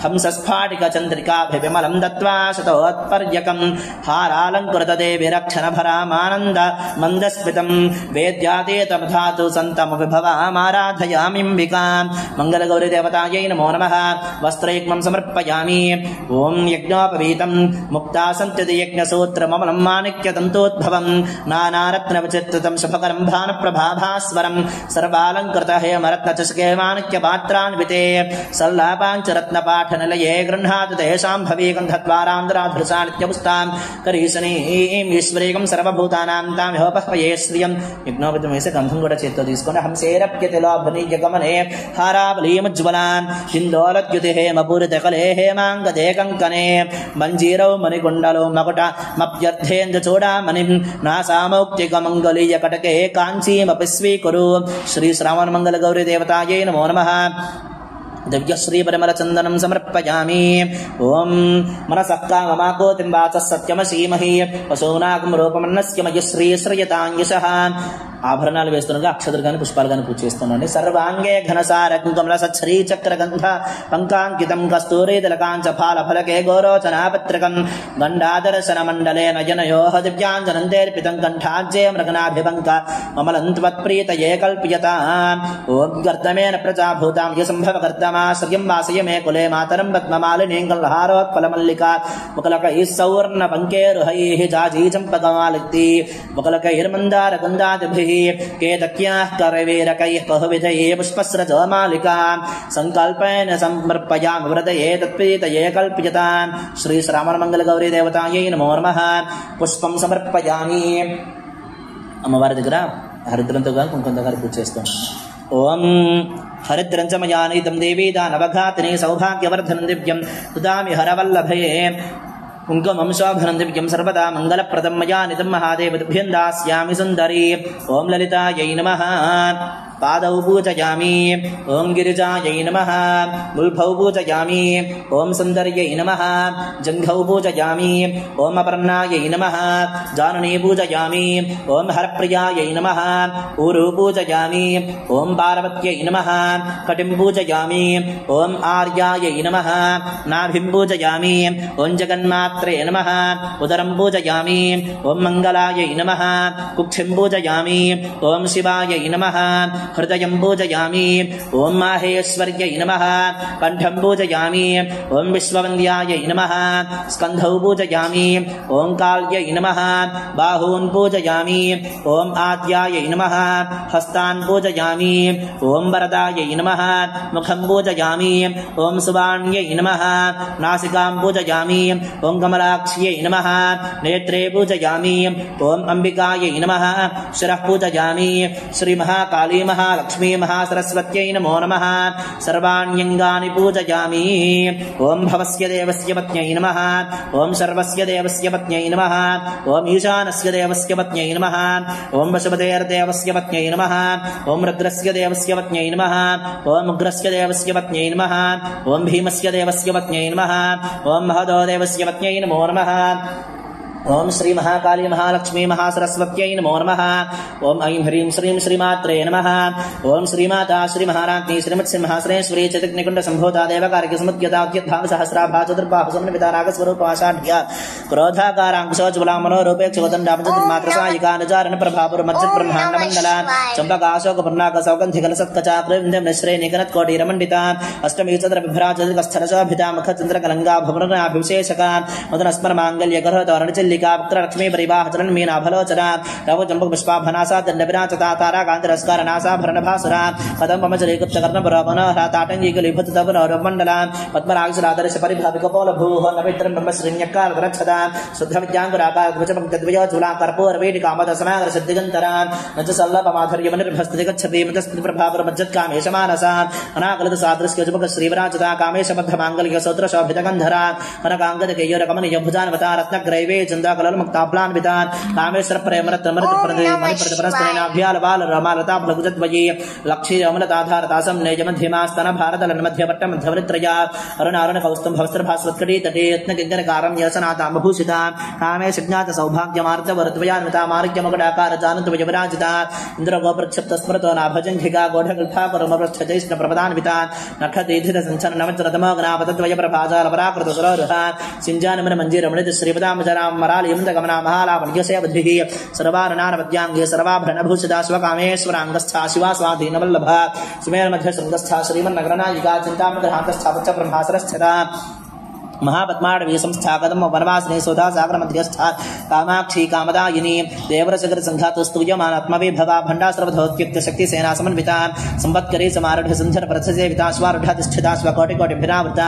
హంసస్ఫాటిక చంద్రికాభిమలం దత్వా శతోత్పర్యకం హారాలంకృత దేవి రక్షణ భరామానంద మందస్మితం వేద్యాతేతమధాతు సంతమ విభవామారాధయామింబికాం. మంగళ గౌరీ దేవతాయై నమో నమః. వస్త్రైక్మం సమర్పయామి. ఓం యజ్ఞోపవీతం ముక్తా సంత్యతి యజ్ఞసూత్రమమలం మాణిక్యతంతోద్భవం నానారత్నవిచిత్రితం శుభకరం భానుప్రభాభాస్వరం సర్వాలంకృత హేమరత్నచషకే మాణిక్యపాత్రాన్వితే సల్లాపాంచరత్నపాఠనిలయే గృహ్ణాతు తేషాం భవీ గంధద్వారాంధ్రాధృసానిత్యపుస్తాం కరీశనీం ఈశ్వరీకం సర్వభూతానాం తామిహోపహ్వయే శ్రియం. యజ్ఞోపవితం వేసి గంధం కూడా చేత్తో తీసుకోండి. హంసేరప్యతిలోభనీయ గమనే హారావలీముజ్వలాం హిందోలద్యుతి హేమపూరితకలే హేమాంగదే కంకనే మంజీరౌ మణికుండలో మకుట మప్యర్థేంద్ర చూడామణి నాసామౌక్తికమంగళీయ కటకే కాంచీమపి స్వీకురు. శ్రీ శ్రావణమంగళ గౌరీ దేవతాయై నమో నమః. దివ్యశ్రీ పరిమళ చందనం సమర్పయామి. ఓం మనసః కామమాకోతిం వాచః సత్యమసీమహి వసూనాగం రూపమన్నస్య మయశ్రీ శ్రయతాంగిషః. ఆభరణాలు వేస్తుండగా అక్షతలు కానీ పుష్పాలు కానీ పూజ చేస్తున్నాండి. సర్వాంగే ఘనసార కుంకుమల సచ్చరీ చక్రగంధ పంకాంకితం కస్తూరీ తిలకాంచ ఫాల ఫలకే గోరోచనాపత్రికం గండాదర్శన మండలే నయనయోః దివ్యాంజనంతేర్పితం కంఠాజ్యే మృగనాభిపంక మమలం త్వత్ప్రీతయే కల్ప్యతాం. ఓం గర్దమేన ప్రజాభూతాం యసంభవ గర్దమాశ్రయం వాసయ మే కులే మాతరం పద్మమాలినీం కల్హారోత్పలమల్లికా ముకలకైః సౌవర్ణ పంకేరుహైః జాజీ చంపకమాలిక్తి ముకలకైర్మందార గంధాదిభిః కేతక్యాః కరవీరకైః బహువిధైః పుష్పస్రజమాలికాం సంకల్పేన సమర్పయామి వ్రతయే తత్ప్రీతయే కల్ప్యతాం. శ్రీ శ్రావణమంగళ గౌరీ దేవతాయై నమో నమః. పుష్పం సమర్పయామి. అమ్మవారి దగ్గర హరిద్రంతో కానీ కుంకుమతో కానీ పూజ చేస్తాం. ఓం హరిద్రంచమయానీతం దేవీ దానవఘాతిని సౌభాగ్యవర్ధనం దివ్యం తుదామి హరవల్లభయే కుంకుమం శోభనం దివ్యం సర్వదా మంగళప్రదం మయా నితం మహాదేవతుభ్యం దాస్యామి సుందరీ. ఓం లలితాయై నమః. పాదౌ పూజయామి. ఓం గిరిజాయై నమః. గుల్ఫౌ పూజయామి. ఓం సుందర్యై నమః. జంఘౌ పూజయామి. ఓం అపర్ణాయై నమః. జాననీ పూజయామి. ఓం హరప్రియాయై నమః. ఊరు పూజయామి. ఓం పార్వత్యై నమః. కటిం పూజయామి. ఓం ఆర్యాయై నమః. నాభిం పూజయామి. ఓం జగన్మాత్రే నమః. ఉదరం పూజయామి. ఓం మంగళాయై నమః. కుక్షిం పూజయామి. ఓం శివాయై నమః. हृदयं पूजयामि ॐ माहेश्वर्यै नमः कण्ठं पूजयामि ॐ विश्ववन्द्यायै नमः स्कन्धौ पूजयामि ॐ काल्यै नमः बाहून् पूजयामि ॐ आद्यायै नमः हस्तान् पूजयामि ॐ वरदायै नमः मुखं पूजयामि ॐ सुवाण्यै नमः नासिकां पूजयामि ॐ कमलाक्ष्यै नमः नेत्रे पूजयामि ॐ अम्बिकायै नमः शिरः पूजयामि श्रीमहाकाली महालक्ष्मी महासरस्वत्यै नमो नमः सर्वाण्यङ्गानि पूजयामि ॐ भवस्य देवस्य पत्न्यै नमः ॐ सर्वस्य देवस्य पत्न्यै नमः ॐ ईशानस्य देवस्य पत्न्यै नमः ॐ वसुपतेर्देवस्य पत्न्यै नमः ॐ रुद्रस्य देवस्य पत्न्यै नमः ॐ उग्रस्य देवस्य पत्न्यै नमः ॐ भीमस्य देवस्य पत्न्यै नमः ॐ महदो देवस्य पत्न्यै नमो नमः ओम श्री महाकाली महालक्ष्मी महासरस्वत्यै नमो नमः ओम ऐं ह्रीं श्रीं श्रीमात्रे नमः ओम श्रीमाता श्री महाराज्ञी श्रीमत्सिंहासनेश्वरी चतुर्निकुण्ड संभूता देवकार्यक समुद्यता उद्यद्धाम सहस्राभा चतुर्बाहु समन्विता रागस्वरूपाषाढ्या क्रोधाकारांकुशोज्ज्वला मनोरूपे क्षुवदण्डामृतमात्रसायिका अनुचारण प्रभापुरमज्जत् ब्रह्माण्डमण्डला चम्पकाशोकपूर्णाक सौगन्धिकलसत्कचा कृविन्द्यम्नश्रे निकनत्कोटिरमण्डिता अष्टमी चन्द्रबिभ्रा चतुर्कस्थलशोभिता मुखचन्द्रकलङ्गा भुवनाभिविशेषका मदनस्मरमाङ्गल्यगर्भतोरणचिल्लिका लक्ष्मी परिवाह चरण मीना भलोचना रव जम्बुक पुष्पाभनासा दण्डविराजता तारा कान्तिरस्कारनासा भरणभासुरा पदं पमचलीगुप्तकर्णपुरवनः ताटङ्गीकलिभुततवनौरमण्डला पद्मरागसुरादर्श परिभाविकपोलभूः नवित्रं ब्रह्मश्रीन्यकारदरक्षता शुद्धविद्याङ्कुराकारध्वजपङ्क्तद्वयोज्ज्वला कर्पूरवेदिकामदसमागरसिद्धिगन्तरा न च सल्लभमाधुर्यमनिर्भस्ति गच्छति मृतस्थितिप्रभापुरमज्जत्कामेशमानसा अनाकलितसादृश्यजुपकश्रीविराजता कामेशबद्धमाङ्गल्यसौत्रशोभितगन्धरा कनकाङ्गदकेयोरकमनीयभुजान्वता रत्नग्रैवे चन्द्राकलमुक्ताप्लान्विता कामेश्वर प्रेमरत्नमृतप्रदेमणिप्रतिपरस्त्रेणाभ्यालबालरमालताफलभुजद्वयी लक्षीरमलताधारतासं नेजमध्यमास्तनभारतलन्मध्यपट्टमध्यवृत्रया अरुणारुणकौस्तुभवस्त्रभास्वत्कटीतटे यत्नकिङ्करकारं यशनाताम्बभूषिता कामेशज्ञात सौभाग्यमार्तवरुद्वयान्विता मार्ग्यमकुडाकारजानुत्वयविराजिता इन्द्रगोप्रक्षिप्तस्मृतो नाभजङ्घिका गोढगुल्फाकरुमपृच्छतैष्णप्रपदान्विता नखतीधितसञ्चन्नमत्रतमोगनापतद्वयप्रभाजालपराकृतसुरोरुहा सिञ्जानमनमञ्जीरमणित श्रीपदामचरां मरालयं महालावण्यस्य सर्वारणारवद्यांगे सर्वाभरणभूषिता स्वकामेश्वराङ्गस्था शिवा स्वाधीनवल्लभा सुमेरमध्यशृङ्गस्था श्रीमन्नगरनायिका चिन्तामग्रहान्तस्था ब्रह्मासरस्थिता महापद्माडवी संस्था कदम वनवासिनी सोधा सागर मध्यस्था कामाक्षी कामदायिनी देवरसगर संघातस्तूयमानात्मवे भवा भंडा सर्वधोत्युक्त शक्ति सेना समन्विता संवत्करी समारूढ़ संधर प्रथसेविता स्वारूढ़ाधिष्ठिता स्वकोटिकोटिभिरावृता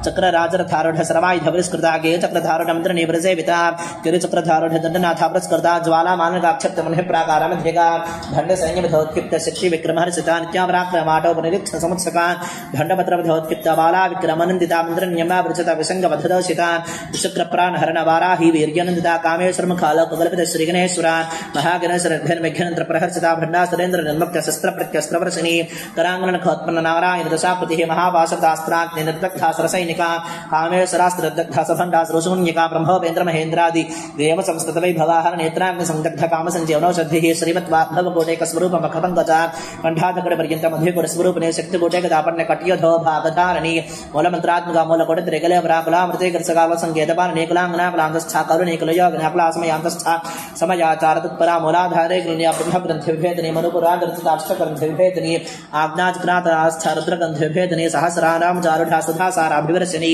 चक्रराजरथारूढ़ सर्वायुधविष्कृता गे चक्रधारूढ़ मन्त्रनिवृसेविता गिरिचक्रधारूढ़ दण्डनाथावृस्कृता ज्वालामानगाक्षप्त मुनिः प्राकारामध्यगा भण्ड सैन्यविधोत्युक्त शक्ति विक्रमहर्षिता नित्यापराक्रमाटोपनिरीक्ष समुत्सका भण्डपत्रविधोत्युक्त बाला विक्रमनन्दिता मन्त्रन्यमा वृचता वधदोषिता विशुक्रप्राणहरण वाराही वीर्यनन्दिता कामेश्वरमुखालोककल्पित श्रीगणेश्वरा महागणेशरघ्नमेघ्यनन्त्र प्रहर्षिता भण्डासुरेन्द्र निर्मुक्त शस्त्रप्रत्यस्त्रवर्षिणी कराङ्गणखोत्पन्न नारायण दशाकृतिः महावासतास्त्राग्नि निर्दग्धा सरसैनिका कामेश्वरास्त्रदग्धा सभण्डासुरशून्यका ब्रह्मोपेन्द्र महेन्द्रादि देव संस्तत वैभवाहर नेत्राग्नि संदग्ध कामसञ्जीवनौषधिः श्रीमद्वाग्भवकोटैकस्वरूपमखपङ्कजा कण्ठाधकटपर्यन्त मध्यकुटस्वरूपिणे शक्तिकोटैकदापण्यकट्योधो भागधारिणी मूलमन्त्रात्मका मूलकोटत्रिकले पराकुलामृते कर्षकावसङ्केतपालनेकुलाङ्गनाकुलान्तस्था करुणेकुलयोगनाकुलासमयान्तस्था समयाचारतत्परा मूलाधारे गृह्ण्याब्रह्मग्रन्थिविभेदने मनुपुरादर्शिताष्टग्रन्थिविभेदने आज्ञाचक्रातरास्था रुद्रग्रन्थिविभेदने सहस्रारामचारुढा सुधासाराभिवर्षिणी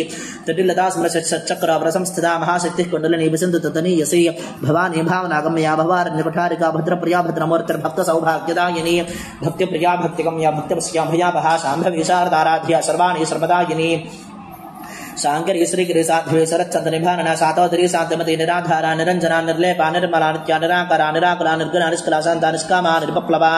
तटिलता स्मृशच्चक्रवरसंस्थिता महाशक्तिः कुण्डलिनी विसिन्धुतनीयसी भवानी भावनागम्या भवारण्यकुठारिका भद्रप्रिया भद्रमूर्तिर्भक्तसौभाग्यदायिनी भक्तिप्रिया भक्तिगम्या भक्तिपश्या भयावहा शाम्भवी शारदाराध्या सर्वाणि सर्वदायिनी शांकरी श्रीगिरी साध्वी शरच्चंद्र निभानना सातोदरी शांतिमती निराधारा निरंजना निर्लेपा निर्मला नित्या निराकारा निराकुला निर्गुणा निष्कला शांता निष्कामा निर्विप्लवा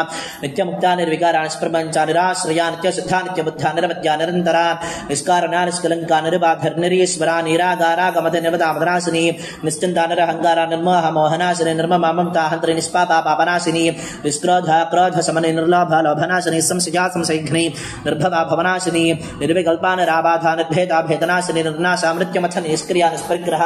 नित्यमुक्ता निर्विकारा निष्प्रपंचा निराश्रया नित्य सिद्धा नित्य बुद्धा निरवद्या निरंतरा निष्कारणा निष्कलंका निर्बाधर निरीश्वरा निरागारा गमते निर्वदा मदनाशिनी निश्चिंता निरहंकारा निर्मोह मोहनाशिनी निर्ममा ममता हंत्री निष्पापा पापनाशिनी निष्क्रोधा क्रोध शमनी निर्लोभा लोभनाशिनी संशया संशयघ्नी निर्भवा भवनाशिनी निर्विकल्पा निराबाधा निर्भेदा भेदनाशिनी विनाशिनी निर्नाशा मृत्युमथ निष्क्रिया निष्परिग्रह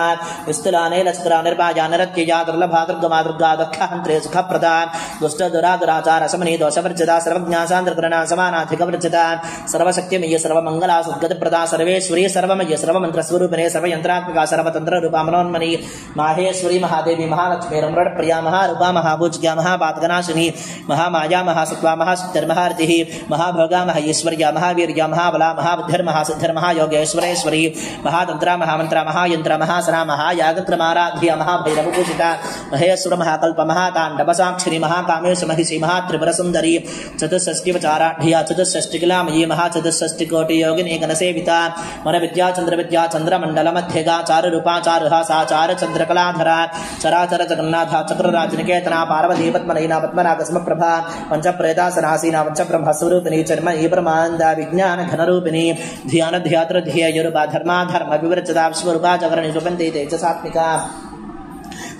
निस्तुला नीलस्करा निर्भाजा निरत्यया दुर्लभा दुर्गमा दुर्गा दक्षाहन्त्रे सुखप्रदा दुष्ट दुराचार शमनी दोषवर्जिता सर्वज्ञा सान्द्रकरणा समानाधिकवर्जिता सर्वशक्तिमयी सर्वमङ्गला सुगतप्रदा सर्वेश्वरी सर्वमयी सर्वमन्त्रस्वरूपिणी सर्वयन्त्रात्मिका सर्वतन्त्ररूपा मनोन्मनी माहेश्वरी महादेवी महालक्ष्मी रमणप्रिया महारूपा महाभुज्या महापातकनाशिनी महामाया महासत्वा महाशक्तिर्महारतिः महाभोगा महाईश्वर्या महावीर्या महाबला महाबुद्धिर्महासिद्धिर् महायोगेश्वरेश्वरी महातन्त्रा महामन्त्रा महायन्त्र महासना महायागत्रमाराध्या महाभैरवपूजिता महेश्वर महाकल्प महाताण्डव साक्षिणी महाकामेश महिषी महात्रिपुरसुन्दरी चतुष्षष्टिवचाराढ्या चतुष्षष्टिकलामयी महाचतुष्षष्टिकोटि योगिनी गणसेविता मनविद्या चन्द्रविद्या चन्द्रमण्डलमध्यगा चारुरूपा चारुहा सा चारुचन्द्रकलाधरा चराचर जगन्नाथा चक्रराजनिकेतना पार्वती पद्मनयना पद्मनागस्मप्रभा पंचप्रेतासनासीना पंचब्रह्म स्वरूपिणी चर्मयी ब्रह्मानन्दा विज्ञान घनरूपिणी ध्यान ध्यात्र ध्येयरूपा धर्मा धर्म विवृजता विश्वरूपा जगरणि सुपन्ति तेजसात्मिका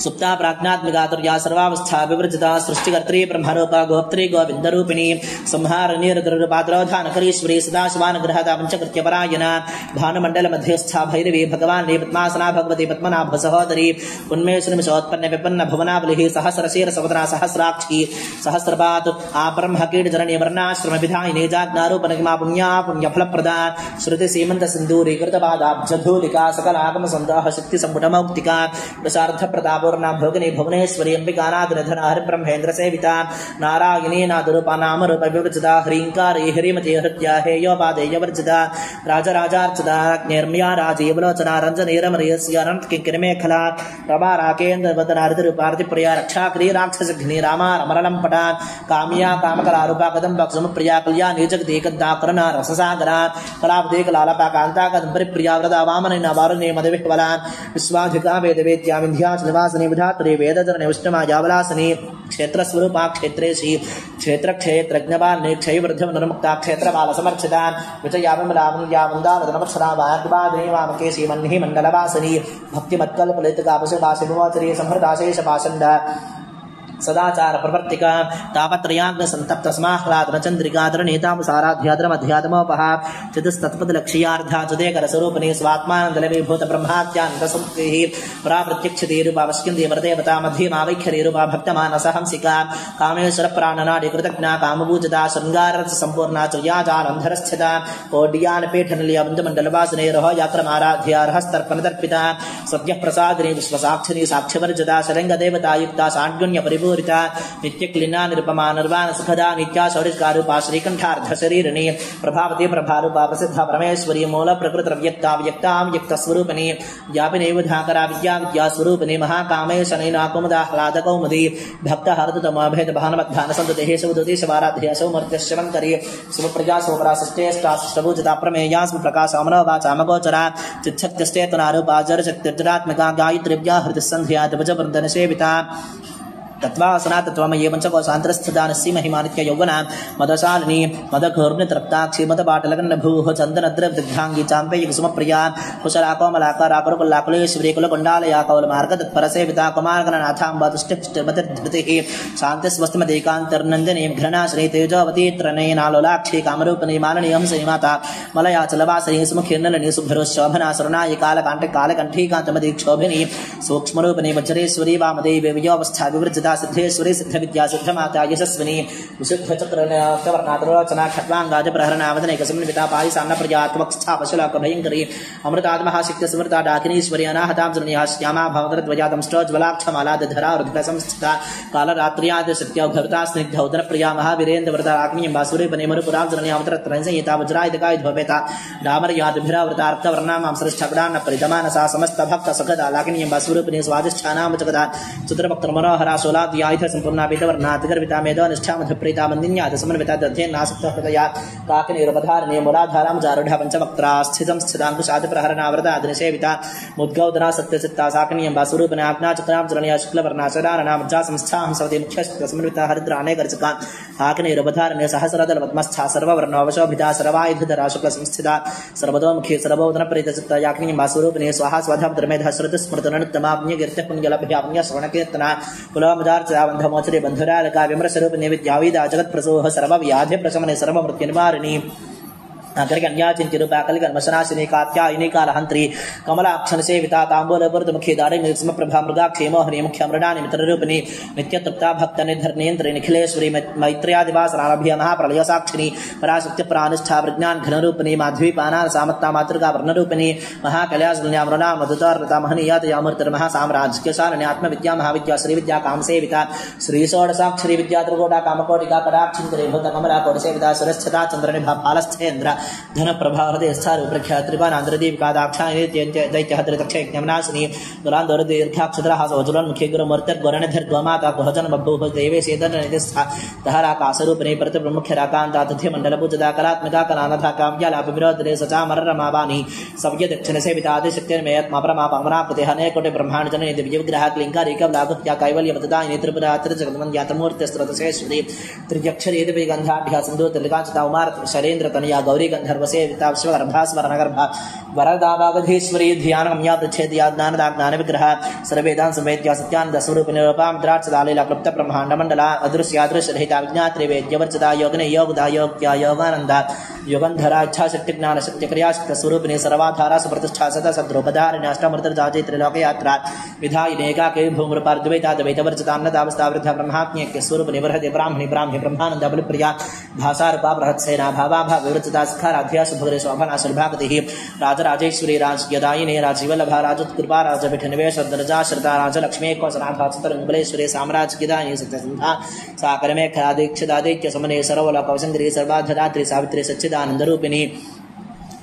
सुप्ता प्राज्ञात्मिका तुर्या सर्वावस्था विवृजिता सृष्टिकर्त्री ब्रह्मरूपा गोप्त्री गोविन्दरूपिणी संहारनिरतरूपाद्रोधानकरीश्वरी सदाशिवानुग्रहता पंचकृत्यपरायणा भानुमण्डल मध्यस्था भैरवी भगवानी पद्मासना भगवती पद्मनाभ सहोदरी उन्मेषनिमिषोत्पन्न विपन्न भुवनाबलिः सहस्रशीर सवदना सहस्राक्षी सहस्रपात् आब्रह्मकीटजननी वर्णाश्रम विधायिनी जाज्ञारूपनिमा पुण्या पुण्यफलप्रदा श्रुति सीमन्त सिन्दूरी कृतपादाब्जधूलिका सकलागम सन्दोह शक्ति सम्पुटमौक्तिका प्रसार्थ प्रताप भोगिनी भुवनेश्वरी अंबिकानाथन हरिब्रह्मेन्द्र सेविता नारायणी नादरूपा नाम रूप विवृजिता ह्रींकारी हरिमती हृत्या हेयोपादेयवर्जिता राजराजार्चिता निर्म्या राजीवलोचना रंजनीरमरीयस्यानन्तकिङ्किरमेखला रमा राकेन्द्रवदनारितरूपार्तिप्रिया रक्षाक्री राक्षसघ्नी रामा रमरलं पटा काम्या कामकलारूपा कदम्बक्षमुप्रिया कल्याणी जगदेकदाकरणा रससागरा कलापदेकलालपा कान्ता कदम्बरिप्रिया व्रता वामनेन वारुणे मदविह्वला विश्वाधिका वेदवेद्या विन्ध्याच निवासिनी विधात्री वेदजननी उष्णमायावलासिनी क्षेत्रस्वरूपा क्षेत्रेशी क्षेत्रक्षेत्रज्ञपालिनी क्षयवृद्धिं निर्मुक्ता क्षेत्रबालसमर्चिता विजयाविमलावन्द्यावन्दावदनमक्षरा वाग्वादिनी वामकेशी मह्नी मण्डलवासिनी भक्तिमत्कल्पलितकापशुभाषिभुवचरी संहृताशेषपाषण्ड सदाचार प्रवर्तिका तापत्रयाग्न संतप्त समाह्लादन चंद्रिकाधरणीतामसाराध्याद्रमध्यात्मोपहा चितस्तत्पदलक्ष्यार्धा चुदेकर स्वरूपिणी स्वात्मानन्दलवीभूत ब्रह्मात्यान्तसंस्कृतिः पराप्रत्यक्षतेरूपावश्यन्ति वरदेवता मध्यमावैख्यरीरूपा भक्तमानसहंसिका कामेश्वर प्राणनाडी कृतज्ञा कामभूजिता शृङ्गाररस सम्पूर्णा चर्याजालन्धरस्थिता कोड्यानपीठनलीय बन्धुमण्डलवासिनी रहोयाक्रमाराध्या रहस्तर्पणदर्पिता सद्यः प्रसादिनी विश्वसाक्षिणी साक्ष्यवर्जिता शरङ्गदेवता युक्ता साण्ड्युन्य परिपूर्णा नित्यक्लीना निरुपमा निर्वाण सुखदा नित्या शौरिकारूपा श्रीकंठार्ध शरीरिणी प्रभावती प्रभारूपा प्रसिद्धा परमेश्वरी मूल प्रकृति व्यक्ता व्यक्ता व्यक्त स्वरूपिणी व्यापिनी विधाकरा विद्या विद्या स्वरूपिणी महाकामेशनैना कुमुदाह्लाद कौमुदी भक्त हरतम भेद भानमध्यान संततेः सुदुतीशवाराध्य सौमर्त्यश्वंकरी सुप्रजा सुपराशिष्टेष्टाष्टभुजिता प्रमेया प्रकाश अमनोवाचामगोचरा चिच्छक्तिश्चेतनारूपा जरशक्तिर्जरात्मिका गायत्री व्याहृतिसन्ध्या भुजवर्धन सेविता तत्वासना तत्वमये पंचकोशान्तरस्थितानस्य महिमानित्य यौवना मदशालिनी मदघूर्णितरक्ताक्षी मदपाटलकन्नभूः चन्दनद्रवदग्धाङ्गी चाम्पेय कुसुमप्रिया कुशला कोमलाकाराकुरुकुल्लाकुलेश्वरी कुलकुण्डालया कौलमार्गतत्परसेविता कुमारगणनाथाम्बा तुष्टिपुष्टिर्मतिर्धृतिः शान्तिस्वस्तिमदेकान्तर्नन्दिनी घृणाश्री तेजोवती त्रणयनालोलाक्षी कामरूपिणी मालिनी हंसिनी माता मलयाचलवासिनी सुमुखीर्नलिनी शुभ्रशोभना शरणायि कालकण्ठीकान्तमदीक्षोभिनी सूक्ष्मरूपिणी वज्रेश्वरी वामदेवी वियोवस्था विवृजिता सिद्धेश्वरी सिद्धविद्या सिद्धमाता यशस्विनी विशुद्धचक्रवर्णातरोचना खट्वाङ्गाजप्रहरणावदनैकसमन्विता पारिसान्नप्रजात्वक्स्थापशुलाकभयङ्करी अमृतात्महाशक्तिस्मृता डाकिनीश्वरी अनाहतां श्यामा भवदरद्वजातंष्टोज्ज्वलाक्षमालाधरा हृदयसंस्थिता कालरात्र्यादिशक्त्या भवता स्निग्धौदनप्रिया महावीरेन्द्रव्रता आग्नेयम्बासुरीपने मरुपुराब्जननी अवतरत्रयंसंहिता वज्रायुधकायुधोपेता डामरयादिभिरावृतार्कवर्णामां सृष्ठगडान्नपरिदमानसा समस्तभक्तसुखदा लाकिनीयम्बासुरूपिणी स्वादिष्ठानामचकदा चित्रभक्तमनोहरा सोलाद्यायुध संपूर्णा पीतवर्णातिगर्विता मेधोनिष्ठा मधुप्रीता मन्दिन्याद समन्विता दध्येनासक्त हृदया काकिनीरुपधारिणी मूलाधारां जारूढा पंचवक्त्रा स्थितं स्थिताङ्कुशादिप्रहरणावृता दिनिसेविता मुद्गौदना सत्यचित्ता साकिनीयम्बा स्वरूपिणी आज्ञाचक्रां चरणीया शुक्लवर्णा सदाननामज्जा संस्थां सवति मुख्यश्च समन्विता हरिद्राणे गर्जका काकिनीरुपधारिणी सहस्रदलपद्मस्था सर्ववर्णोपशोभिता सर्वायुधधरा शुक्लसंस्थिता सर्वतोमुखी सर्वोदनप्रीतचित्ता याकिनीयम्बा स्वरूपिणी स्वाहा स्वधाब्धर्मेधा श्रुतिस्मृतननुत्तमाज्ञकीर्तिः पुण्यलभ्याज्ञस्मरणकीर्तना कुलमदार्चया बन्धमोचरे बन्धुरालका विमर्शरूपिणी विद्याविदा जगत्प्रसूः सर्वव्याधिप्रशमने सर्वमृत्युनिवारिणी అక్కడికి అన్యాచించి రూపాకలికి మశనాశిని కాత్యాయని కాలహంత్రి కమలాక్షణ సేవిత తాంబూలపూర్తి ముఖి దాడి సమప్రభా మృగా క్షేమోహరి ముఖ్య మృడాని మిత్రరూపిణి నిత్యతృప్త భక్త నిర్ధర్నేంద్రి నిఖిలేశ్వరి మైత్ర్యాదివాసనాభ్య మహాప్రళయ సాక్షిని పరాశక్తి ప్రానిష్ఠా ప్రజ్ఞాన్ ఘనరూపిణి మాధ్వీపానా సామత్తా మాతృగా వర్ణరూపిణి మహాకళ్యాసన్యా మృణా మధుతార్త మహనీయాతయామూర్తి మహాసామ్రాజ్యశాలని ఆత్మవిద్యా మహావిద్యా శ్రీవిద్యా కామసేవిత శ్రీ షోడసాక్షరి విద్యా త్రికోటా కామకోటికా కటాక్షింకరి భూత కమలా కోటి సేవిత సురస్థిత చంద్రనిభ పాలస్థేంద్ర धन प्रभा हृदय स्थार प्रख्यात त्रिपानांतरदीप कादाक्षायनी दैत्य हृदय ज्ञानासिनी दुरांधर दीर्घाक्षरा हासवजुलन मुखे गुरु मूर्ति गणधर गोमाता भजन बभूव देवे सेदन निधिस्था दहरा कासरूपने प्रति प्रमुख राकांता तथ्य मंडल पूजदा कलात्मका कलानथा काव्यालाप विरोध रे सचा मररमावानी सव्य दक्षिण सेविता आदिशक्ति में आत्मा परमा पवना प्रतिहने कोटि ब्रह्मांड जन दिव्य विग्रह क्लिंकार एकम लाभक्या कैवल्य मतदायिनी त्रिपुरा त्रिजगन्मन यातमूर्ति स्त्रतसेश्वरी त्रिजक्षरी दिव्य गंधाढ्या सिंधु त्रिकांचता उमार शैलेन्द्र तनया गौरी गंधर्व सेविता विश्वगर्भास्वर नगर्भा वरदावागधीश्वरी ध्यानम या प्रच्छेद ज्ञानदा ज्ञान विग्रह सर्वेदान समेत्या सत्यानंद स्वरूप निरूपाम द्राक्षदालीला क्लुप्त ब्रह्मांड मंडला अदृश्यादृश्य रहिता विज्ञात त्रैवेद्यवर्चदा योगने योगदा योग्या योगानंदा योगंधरा इच्छा शक्ति ज्ञान शक्ति क्रिया शक्ति स्वरूपिणी सर्वाधारा सुप्रतिष्ठा सदा सद्रूपधारिणी अष्टमूर्ति जाति त्रिलोक यात्रा विधायिनी एकाके भूमृपार्द्वैता द्वैतवर्चतान्नदावस्था वृद्ध ब्रह्मात्म्य स्वरूप निवर्हते ब्राह्मणी ब्राह्मी ब्रह्मानंद बलिप्रिया भासारूपा बृहत्सेना भावाभा विवृतदा स्खाराध्या सुभद्रे शोभना सुलभागतिः राजराजेश्वरी राजयदायिनी राजीवल्लभा राजोत्कृपा राजविठनिवेश दर्जा श्रद्धा राजलक्ष्मी कौसनाथा चित्रंगलेश्वरी साम्राज्यदायिनी सत्यसंधा साकरमे खयादीक्षदादित्य समने सर्वलोकवसंगरी सर्वाधरात्रि सावित्री सच्चिदानंद रूपिणी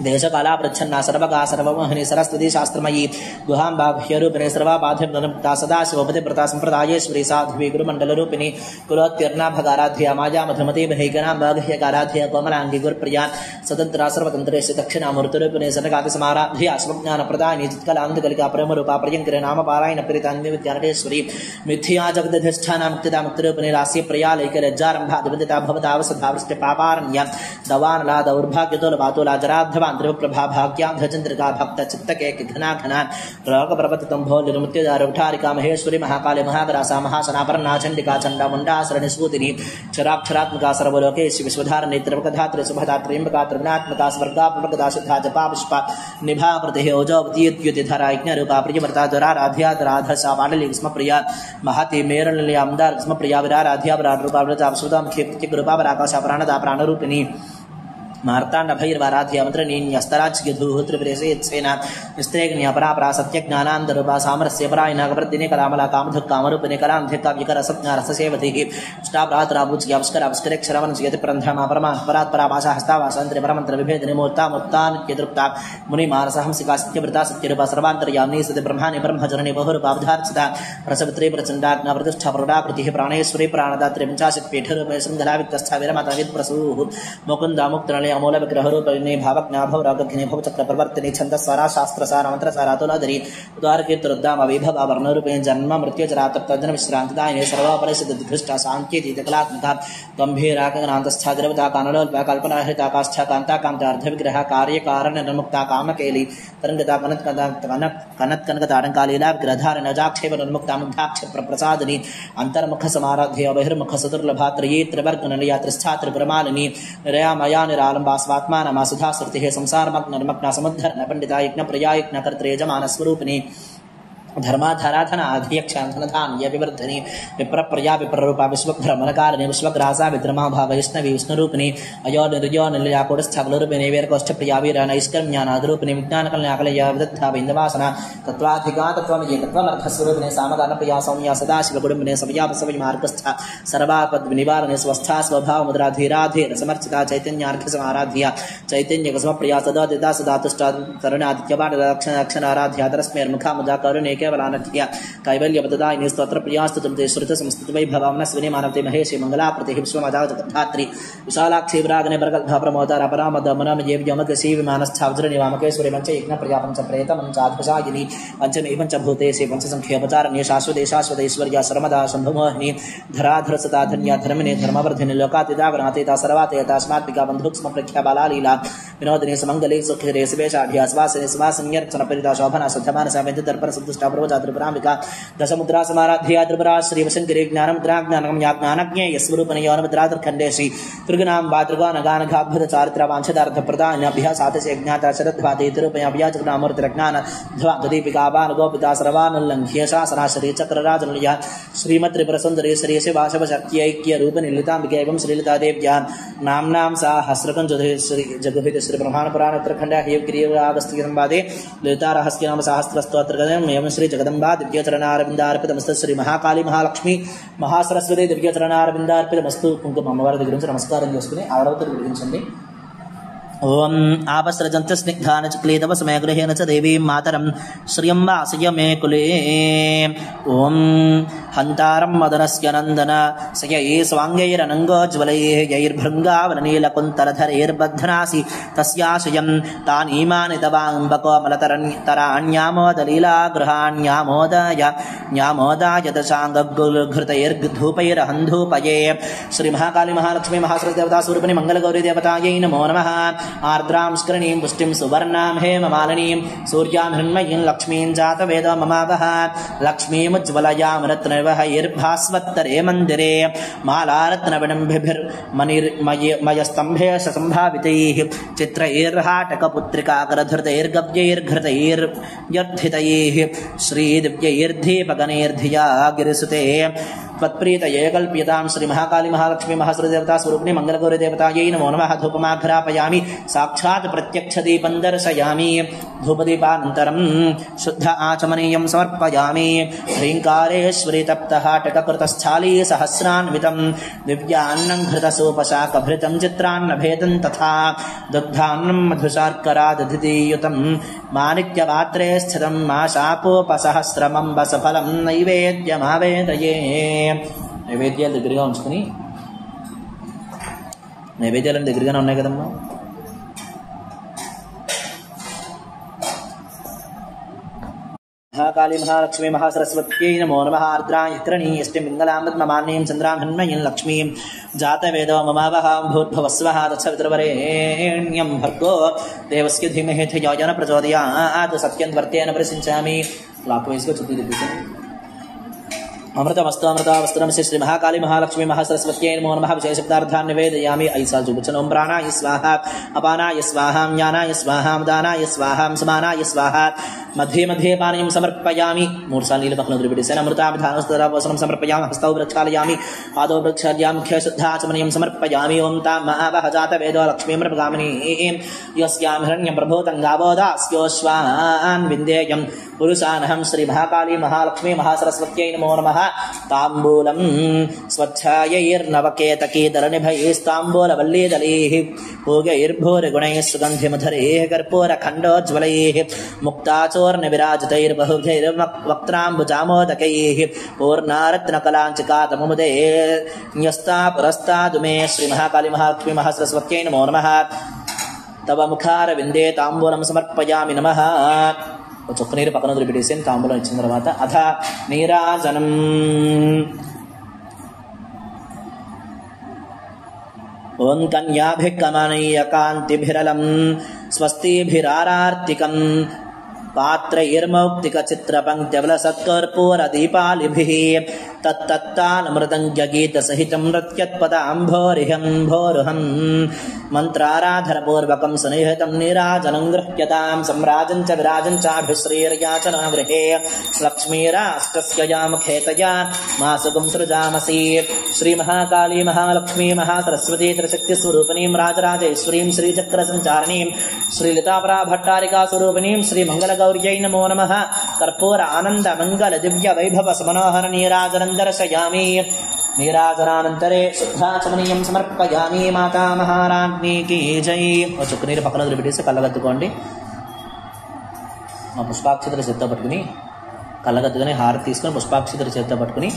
देश काला प्रच्छन्ना सर्वगा सर्वमोहिनी सरस्वती शास्त्रमयी गुहांबा भ्यरूपिणी सर्वाबाधिता सदा शिवपति प्रता संप्रदायेश्वरी साध्वी गुरुमंडल रूपिणी कुलोत्तीर्णा भगाराध्या माया मधुमती बहिगणांबाघ्यकाराध्या कोमलांगी गुरुप्रिया स्वतंत्रा सर्वतंत्रेश दक्षिणामूर्ति रूपिणी सनकाति समाराध्या स्वज्ञान प्रदायिनी चित्कलांधकलिका प्रेम रूपा प्रियंकरे नाम पारायण प्रीतान्वी विद्यारणेश्वरी मिथ्या जगदधिष्ठाना मुक्तिदा मुक्तिरूपिणी राशि प्रिया लैकलज्जारंभा दिवदिता भवतावसधा वृष्टि पापारण्या दवानला दौर्भाग्यतोलपातोला जराध्वा प्रभा भाग्या धचंद्रिका भक्त चित्तके घना घना रोग प्रपतितम भो निर्मुत्युदारुठारिका महेश्वरी महाकाली महाग्रासा महासनापन्ना चंडिका चंडा मुंडा शरणि सूतिनी क्षराक्षरात्मका सर्वलोकेश विश्वधारिणी त्रिमुखधात्री सुभदा त्र्यंबका त्रिगुणात्मका स्वर्गा प्रभगदा सिद्धा जपा पुष्पा निभा प्रति ओजोवतीयुतिधरा यज्ञरूपा प्रियव्रता दुराराध्या राधसा पाटली स्म प्रिया महति मेरलयामदार स्म प्रिया विराराध्या विराटरूपा व्रता सुधा मुख्य रूपा वराकाशा प्राणदा प्राणरूपिणी मार्तांड भैरवाराध्य मंत्रनीन्यस्तराज्य धूत्रिप्रेसेना स्त्रेग्न्या परापरा सत्य ज्ञानांतरूपा सामरस्य परायणा कप्रदिने कलामला कामधुक कामरूपिणे कलांधिका विकर सत्ञा रससेवतिः अष्टाप्रात्राभुज्यावस्करावस्करेक्षरवन जयति प्रन्धमा परमा परात्परा भाषा हस्तावासंत्रे परमंत्र विभेदने मूर्ता मुक्तानित्यतृप्ता मुनि मानसहंसिका सत्यव्रता सत्यरूपा सर्वांतर्यामिनी सति ब्रह्माणि ब्रह्मजननी बहुरूपा अवधार्चिता प्रसवित्री प्रचंडाग्ना प्रतिष्ठा प्रदाकृतिः प्राणेश्वरी प्राणदात्री पंचाशत् पीठरूपे शृंखला वित्तस्था विरमता विद्प्रसूः मुकुंदा मुक्तनले अमूल विग्रह रूपिणी भावज्ञा भवरागघ्ने भवचक्र प्रवर्तिनी छंदस्सारा शास्त्रसारा मंत्रसारा तुलाधरी उदारकीर्तरुद्दाम विभव वर्णरूपिणी जन्म मृत्यु जरातप्तजन विश्रांतिदायिनी सर्वपरिसिद्धधिष्ठा सांकेति कलात्मका गंभीरा गगनांतस्था द्रवता कानलोल्पा कल्पना हृता काष्ठा कांता कांता अर्ध विग्रह कार्य कारण निर्मुक्ता कामकेली तरंगता कनत कनकतारंकालीला विग्रहधारण अजाक्षेप निर्मुक्ता मुग्धाक्ष प्रसादिनी अंतर्मुख समाराध्य बहिर्मुख सतुर्लभा त्रयी त्रिवर्गनलया त्रिस्था त्रिपुरमालिनी रयामया निराल स्वात्मा नमा सुधा श्रुति संसार मग्न समुद्धर पंडिता यज्ञ प्रया यज्ञ कर्त्रे जमान स्वरूपिणी धर्माधाराधना अध्यक्षाधनधान विवर्धनी विप्रप्रिया विप्ररूपा विश्वभ्रमणकारिणी विश्वग्रासा विद्रमा भाव वैष्णवी विष्णुरूपिणी अयो निर्यो निलयाकोटस्थागलरूपिणी वीरकोष्ठप्रिया वीर नैष्कर्म्यानादरूपिणी विज्ञान कल्याकलया विदग्धा बिन्दवासना तत्त्वाधिका तत्त्वमयी तत्त्वमर्थस्वरूपिणी सामगानप्रिया सौम्या सदाशिवकुटुम्बिनी सव्यापसविमार्गस्था सर्वापद्विनिवारिणी स्वस्था स्वभाव मुद्राधीराधीर समर्चिता चैतन्यार्घसमाराध्या चैतन्यकस्मप्रिया सदादिता सदा तुष्टा तरुणादित्यपाठदक्षिणाराध्या तरस्मैर्मुखा मुदा करुणे केवलानध्या कैवल्यपददायिनी स्तोत्र प्रियास्तुते श्रुत संस्तुत वैभवामनस्विनी मानवते महेशे मंगला प्रतिः विश्वमाधात्री विशालाक्षी विरागने बरगल्भा प्रमोदार अपरामदमनमये व्योमकसी विमानस्थावज्रनि वामकेश्वरी पंच यज्ञ प्रजा पंच प्रेत पंचाध्वजायिनी पंचमे पंचभूतेषु पंचसंख्यपचारण्ये शाश्वते शाश्वतेश्वर्या सर्वदा शम्भुमोहिनी धराधर सदा धन्या धर्मिणी धर्मवर्धिनी लोकातिदागनातेता सर्वातेता स्मात्मिका बन्धुक्ष्म प्रख्या बालालीला వినోదిని సుమంగళి సుఖిరే శివేషాఢ్య సువాసిని సువాసిన్యర్చన పరిత శోభన శుద్ధమాన సావేంద్ర దర్పణ సంతుష్ట ప్రవజా త్రిపురాంబిక దశముద్రా సమారాధ్య త్రిపురా శ్రీ వశంకరి జ్ఞానం జ్ఞానజ్ఞేయ స్వరూపణ యోనముద్రాధర్ఖండేశి త్రిగుణాం వాతృగానగానఘాద్భుత చారిత్ర వాంఛదార్థ ప్రదాన్యభ్య సాతశే జ్ఞాత శరద్వాది తిరుపయాభ్యాచకునామూర్తిరజ్ఞాన ధ్వాదీపికావాన్ గోపితా సర్వానుల్లంఘ్య శాసనాశరీ చక్రరాజనుల్య శ్రీమత్ త్రిపుర సుందరి శ్రీ శివాశవ శక్త్యైక్య రూప నిలితాంబికేవం శ్రీలతాదేవ్యా నామ్నాం సాహస్రకం శ్రీ జగభిత శ్రీ బ్రహ్మాండ పురాణ ఉత్తరఖండ హేవగిరియాగస్త్య సంవాదే లలితా రహస్య నామ సహస్రస్తోత్రగతం ఏవం శ్రీ జగదంబా దివ్యచరణారవిందార్పితమస్తు శ్రీ మహాకాళీ మహాలక్ష్మి మహాసరస్వతి దివ్యచరణారవిందార్పితమస్తు కుంకుమ అమ్మవారి దగ్గర నుంచి నమస్కారం చేసుకుని ఆరవతలు వెలిగించండి. ఓం ఆపస్రజంత స్నిగ్ధాన చక్లీతవ సమయగృహేణ చ దేవీం మాతరం శ్రియం వాసయ మే కులే. ఓం హంతారం మదనస్య నందన సయై స్వాంగైరనంగోజ్వలైః యైర్భృంగావననీలకుంతలధరైర్బధ్నాసి తస్యాశయం తానీమాని తవాంబకోమలతరాన్యామోదలీలాగృహాన్యామోదాయ దశాంగఘృతైర్ధూపైరహంధూపయే. శ్రీ మహాకాళీ మహాలక్ష్మి మహాసరస్వతి దేవతా స్వరూపిణి మంగళగౌరీ దేవతాయై నమో నమః. ఆర్ద్రాం స్కరణీం పుష్టిం సువర్ణాం హేమమాలినీం సూర్యాం హృన్మయీం లక్ష్మీం జాతవేదో మమావహ. లక్ష్మీముజ్వలయాం రత్నవివహైర్భాస్వత్తరే మందిరే మాలారత్నవిడంభిర్మణిర్మయస్తంభే సంభావితైః చిత్రైర్హాటకపుత్రికాకరధృతైర్గవ్యైర్ఘృతైర్యర్థితైః శ్రీదివ్యైర్ధీపగణైర్ధియా గిరిసుతే त्वत्प्रीतये कल्प्यतां श्री महाकाली महालक्ष्मी महासुरदेवता स्वरूपिणी मंगलगौरी देवतायै नमो नमः. धूपमाघ्रापयामि साक्षात् प्रत्यक्षदीपं दर्शयामि. धूपदीपानन्तरं शुद्ध आचमनीयं समर्पयामि. ह्रीङ्कारेश्वरी तप्तहाटककृतस्थाली सहस्रान्वितं दिव्यान्नं घृतसूपशाकभृतं चित्रान्नभेदं तथा दुग्धान्नं मधुशार्करादधियुतं माणिक्यपात्रे स्थितं माशापोपसहस्रमम्बसफलं नैवेद्यमावेदये. నైవేద్యాలు దగ్గరగా ఉంచుకుని నైవేద్యాలు దగ్గరగానే ఉన్నాయి కదమ్మా. మహాకాళీ మహాలక్ష్మి మహాసరస్వత్యై నమో నమః. ఆర్ద్రాయత్రణీ యష్టిం మంగళామద్మమాన్యీం చంద్రాం హన్మయీం లక్ష్మీం జాతవేదో మమావహాం భూర్భువస్వః తత్సవితుర్వరేణ్యం భర్గో దేవస్య ధీమహి ధియో యో న ప్రచోదయాత్. సత్యం వర్తేన ప్రసించామి. క్లాక్ వైజ్గా చుట్టూ తిరుగుతుంది. అమృతమస్తు శ్రీ మహాకాళీ మహాలక్ష్మి మహాసరస్వత్యై నమో నమః. విశేషబ్దార్థాన్ని నివేదయామి. 5 సార్లు చూపించను. ఓం ప్రాణాయ స్వాహ, అపానాయ స్వాహాం, జ్ఞానాయ స్వాహాం, దానాయ స్వాహాం, సమానాయ స్వాహ. మధ్య మధ్య పానీయం సమర్పయామి. 3 సార్లు నీళ్ళు పక్కన వదిలిపెట్టేసాను. అమృతాభిధానోస్తరాపోసనం సమర్పయామి. హస్తౌ ప్రక్షాళయామి. ఆదౌ ప్రక్షాళ్యామి. ముఖ్యశుద్ధాచమనీయం సమర్పయామి. ఓం తాం మహావహ జాతవేదో లక్ష్మీమృగామినీం యస్యాం హిరణ్యం ప్రభూతం గావోదాస్యోశ్వాన్ విందేయం పురుషానహం. శ్రీ మహాకాళీ మహాలక్ష్మి మహాసరస్వత్యై నమో నమః. తాంబూలం స్వచ్ఛాయైర్నవకేతకీదళనిభైస్తాంబూలవల్లీదళైః పూగైర్భూరిగుణైః సుగంధిమధురైః కర్పూరఖండోజ్వలైః ముక్తాచోర్నివిరాజితైర్బహుభిర్వక్త్రాంబుజామోదకైః పూర్ణారత్నకలాంచికాతముదే న్యస్తా పురస్తాదు మే. శ్రీ మహాకాళీ మహాలక్ష్మి మహాసరస్వత్యై నమో నమః. తవ ముఖారవిందే తాంబూలం సమర్పయామి నమః. చొక్క నీరు పక్కన వదిలిపెట్టేసి తాంబూలం ఇచ్చిన తర్వాత అథ నీరాజనం. ఓం కన్యాభికమనీయ కాంతిభిరలం స్వస్తిభిరారార్తికం పాత్రైర్మౌక్తిక చిత్రపంక్త్యవలసత్కర్పూరదీపాలిభిః తత్తత్తానమృతంగీత సహితం నృత్యత్పదాంభోరిహం భోరుహం మంత్రారాధనపూర్వకం సునిహితం నీరాజనం గృహ్యతాం. సంరాజం చ విరాజం చాభిశ్రీర్యాచనా గృహే లక్ష్మీరాష్టస్య ముఖేతయా మాసుగం సృజామసి. శ్రీ మహాకాళీ మహాలక్ష్మీ మహాసరస్వతీ త్రిశక్తి స్వరూపిణీం రాజరాజేశ్వరీం శ్రీచక్రసంచారిణీం శ్రీలతాపరా భట్టారికా స్వరూపిణీం శ్రీ మంగళగౌర్యై నమో నమః. కర్పూర ఆనంద మంగళ దివ్య వైభవ సమనోహర నీరాజనం దర్శయామి. నీరాజనానంతరే శుద్ధాచమనీయం సమర్పయామి. మాతా మహారాజ్ఞీకి జై. చుక్క నీరు పక్కన వదిలిపెట్టేసి కళ్ళగత్తుకోండి. మా పుష్పాక్షితలు చేత్తో పట్టుకుని కళ్ళగత్తుకొని హారతి తీసుకొని పుష్పాక్షితలు చేత్తో పట్టుకుని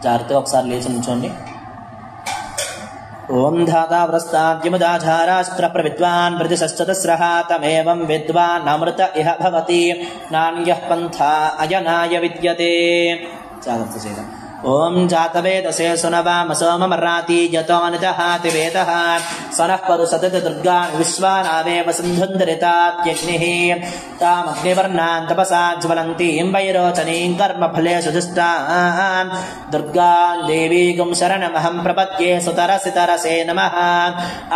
జాగ్రత్తగా ఒకసారి లేచి నుంచోండి. ఓం ధాతావ్రస్తాద్యముదాధారాస్త్ర ప్రవిద్వాన్ ప్రతిశశ్చతస్రః తమేవం విద్వాన్ అమృత ఇహ భవతి నాన్యః పంథా అయనాయ విద్యతే. జాగ్రత్త చేయడం. ఓం జాతవేదసే సునవామ సోమమర్రాతి యతోనితహాతి వేదః సనః పరుసతతి దుర్గాణి విశ్వానావేవ సింధుందరితాత్యగ్నిః తామగ్నివర్ణాన్ తపసా జ్వలంతీం వైరోచనీం కర్మఫలేషు దుష్టాం దుర్గాం దేవీగుం శరణమహం ప్రపద్యే సుతరసితరసే నమః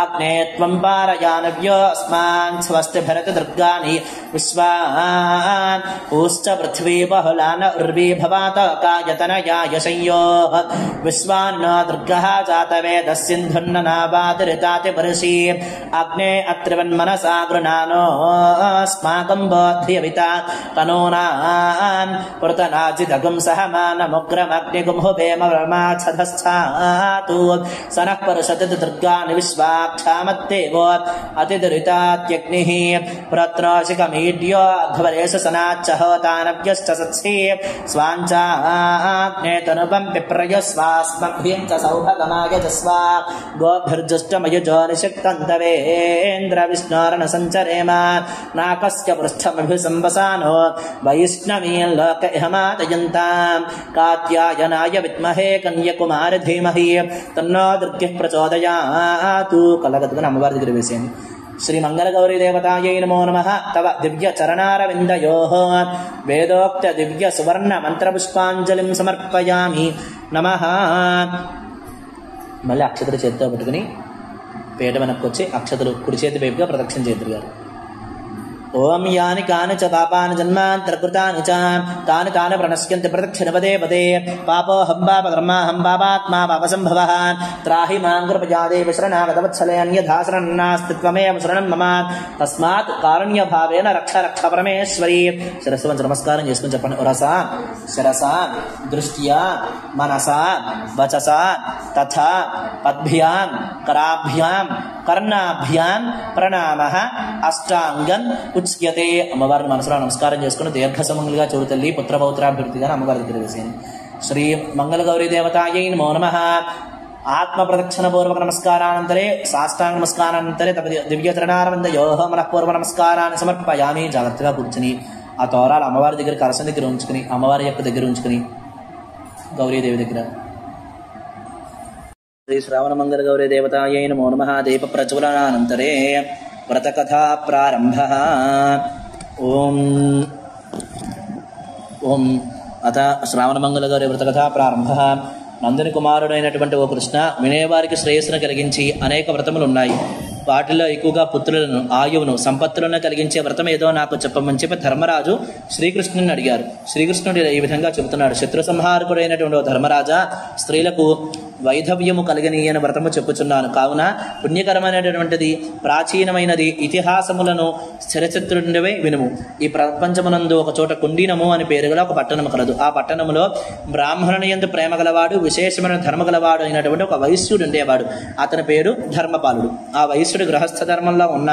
అగ్నే త్వం పారయానవ్యోస్మాన్ స్వస్తి భరతి దుర్గాని విశ్వాన్ ఊశ్చ పృథ్వీ బహుళాన ఉర్వీ భవాత కాయతనయాయ సంయోః విశ్వాన్నో దుర్గః జాతవేదస్సింధున్ననావాతిరితాతి పరుషి అగ్నే అత్రివన్మనసా గృణానోస్మాకం బోధ్యవితా తనూనాన్ పృతనాజిదగుం సహమానముగ్రమగ్నిగుం హువేమ బ్రహ్మాఛధస్థాతు సనః పరుషతి దుర్గాని విశ్వాక్షామత్తేవో అతిదురితాత్యగ్నిః ప్రత్రోషికమీడ్యో ధ్వరేషు సనాచ్చహోతానవ్యశ్చ సత్సీ స్వాంచాగ్నే తనుపం పిప్రయస్వాస్మభ్యం చ సౌభగమాయజస్వ గోభిర్జుష్టమయుజో నిషక్తంతవేంద్ర విష్ణోరణ సంచరేమ నాకస్య పృష్ఠమభిసంవసానో వైష్ణవీం లోక ఇహమాదయంతాం కాత్యాయనాయ విద్మహే కన్యకుమారి ధీమహి తన్నో దుర్గః ప్రచోదయాతు. కళ్ళగద్దుకుని అమ్మవారి దగ్గర వేసేయండి. శ్రీ మంగళగౌరీ దేవతాయై నమో నమః. తవ దివ్య చరణారవిందయోః వేదోక్త దివ్య సువర్ణ మంత్రపుష్పాంజలిం సమర్పయామి. నమః. మళ్ళీ అక్షతలు చేతితో పెట్టుకుని పేట వెనక్కి వచ్చి అక్షతలు కుడి చేతి వైపుగా ప్రదక్షిణ చేతురు గారు. ఓం యాని కాని చ పాపాని జన్మాంతరకృతాని చ తాని తాని ప్రణశ్యంతి ప్రదక్షిణ పదే పదే పాపోహం పాపకర్మాహం పాపాత్మా పాపసంభవః త్రాహి మాం కృపయాదేవి శరణాగతవత్సలే అన్యథా శరణాస్తి త్వమేవ శరణం మమ తస్మాత్ కారుణ్యభావేన రక్ష రక్ష పరమేశ్వరి. శిరస్సు వంచి నమస్కారం చేసుకుని చెప్పండి. రసా శిరసా దృష్ట్యా మనసా వచసా తథా పద్భ్యాం కరాభ్యాం కర్ణాభ్యాం ప్రణామః అష్టాంగం ఉచ్యతే. అమ్మవారిని మనసులో నమస్కారం చేసుకుని దీర్ఘసమంగులుగా చెడు తల్లి పుత్రపౌత్రాభివృద్ధిగా అమ్మవారి దగ్గర వేసింది. శ్రీ మంగళగౌరీ దేవతాయై నమో నమః. ఆత్మ ప్రదక్షిణ పూర్వక నమస్కారానంతరే సాష్టాంగ నమస్కారానంతరే తప దివ్యచరణారవిందయోః మనఃపూర్వ నమస్కారాన్ని సమర్పయామి. జాగ్రత్తగా కూర్చుని ఆ తోరాలు అమ్మవారి దగ్గర కలశం దగ్గర ఉంచుకుని అమ్మవారి యొక్క దగ్గర ఉంచుకుని గౌరీదేవి దగ్గర శ్రీ శ్రావణ మంగళ గౌరీ దేవతాయై నమో నమః. దీప ప్రజ్వలనానంతరే వ్రతకథా ప్రారంభః. ఓం ఓం అథ శ్రావణ మంగళ గౌరీ వ్రతకథా ప్రారంభః. నందుని కుమారుడైనటువంటి ఓ కృష్ణ, వినేవారికి శ్రేయస్సును కలిగించి అనేక వ్రతములు ఉన్నాయి. వాటిలో ఎక్కువగా పుత్రులను, ఆయువును, సంపత్తులను కలిగించే వ్రతం ఏదో నాకు చెప్పమని చెప్పి ధర్మరాజు శ్రీకృష్ణుని అడిగారు. శ్రీకృష్ణుడు ఈ విధంగా చెబుతున్నాడు. శత్రు సంహారకుడైనటువంటి ధర్మరాజా, స్త్రీలకు వైధవ్యము కలిగనీయని వ్రతము చెప్పుచున్నాను. కావున పుణ్యకరమైనటువంటిది, ప్రాచీనమైనది, ఇతిహాసములను స్థిరచిత్రుండవే వినుము. ఈ ప్రపంచమునందు ఒక చోట కుండినము అని పేరు గల ఒక పట్టణము కలదు. ఆ పట్టణములో బ్రాహ్మణుని యందు ప్రేమ గలవాడు, విశేషమైన ధర్మ గలవాడు అయినటువంటి ఒక వైశ్యుడు ఉండేవాడు. అతని పేరు ధర్మపాలుడు. ఆ వైశ్యుడు గృహస్థ ధర్మంలో ఉన్న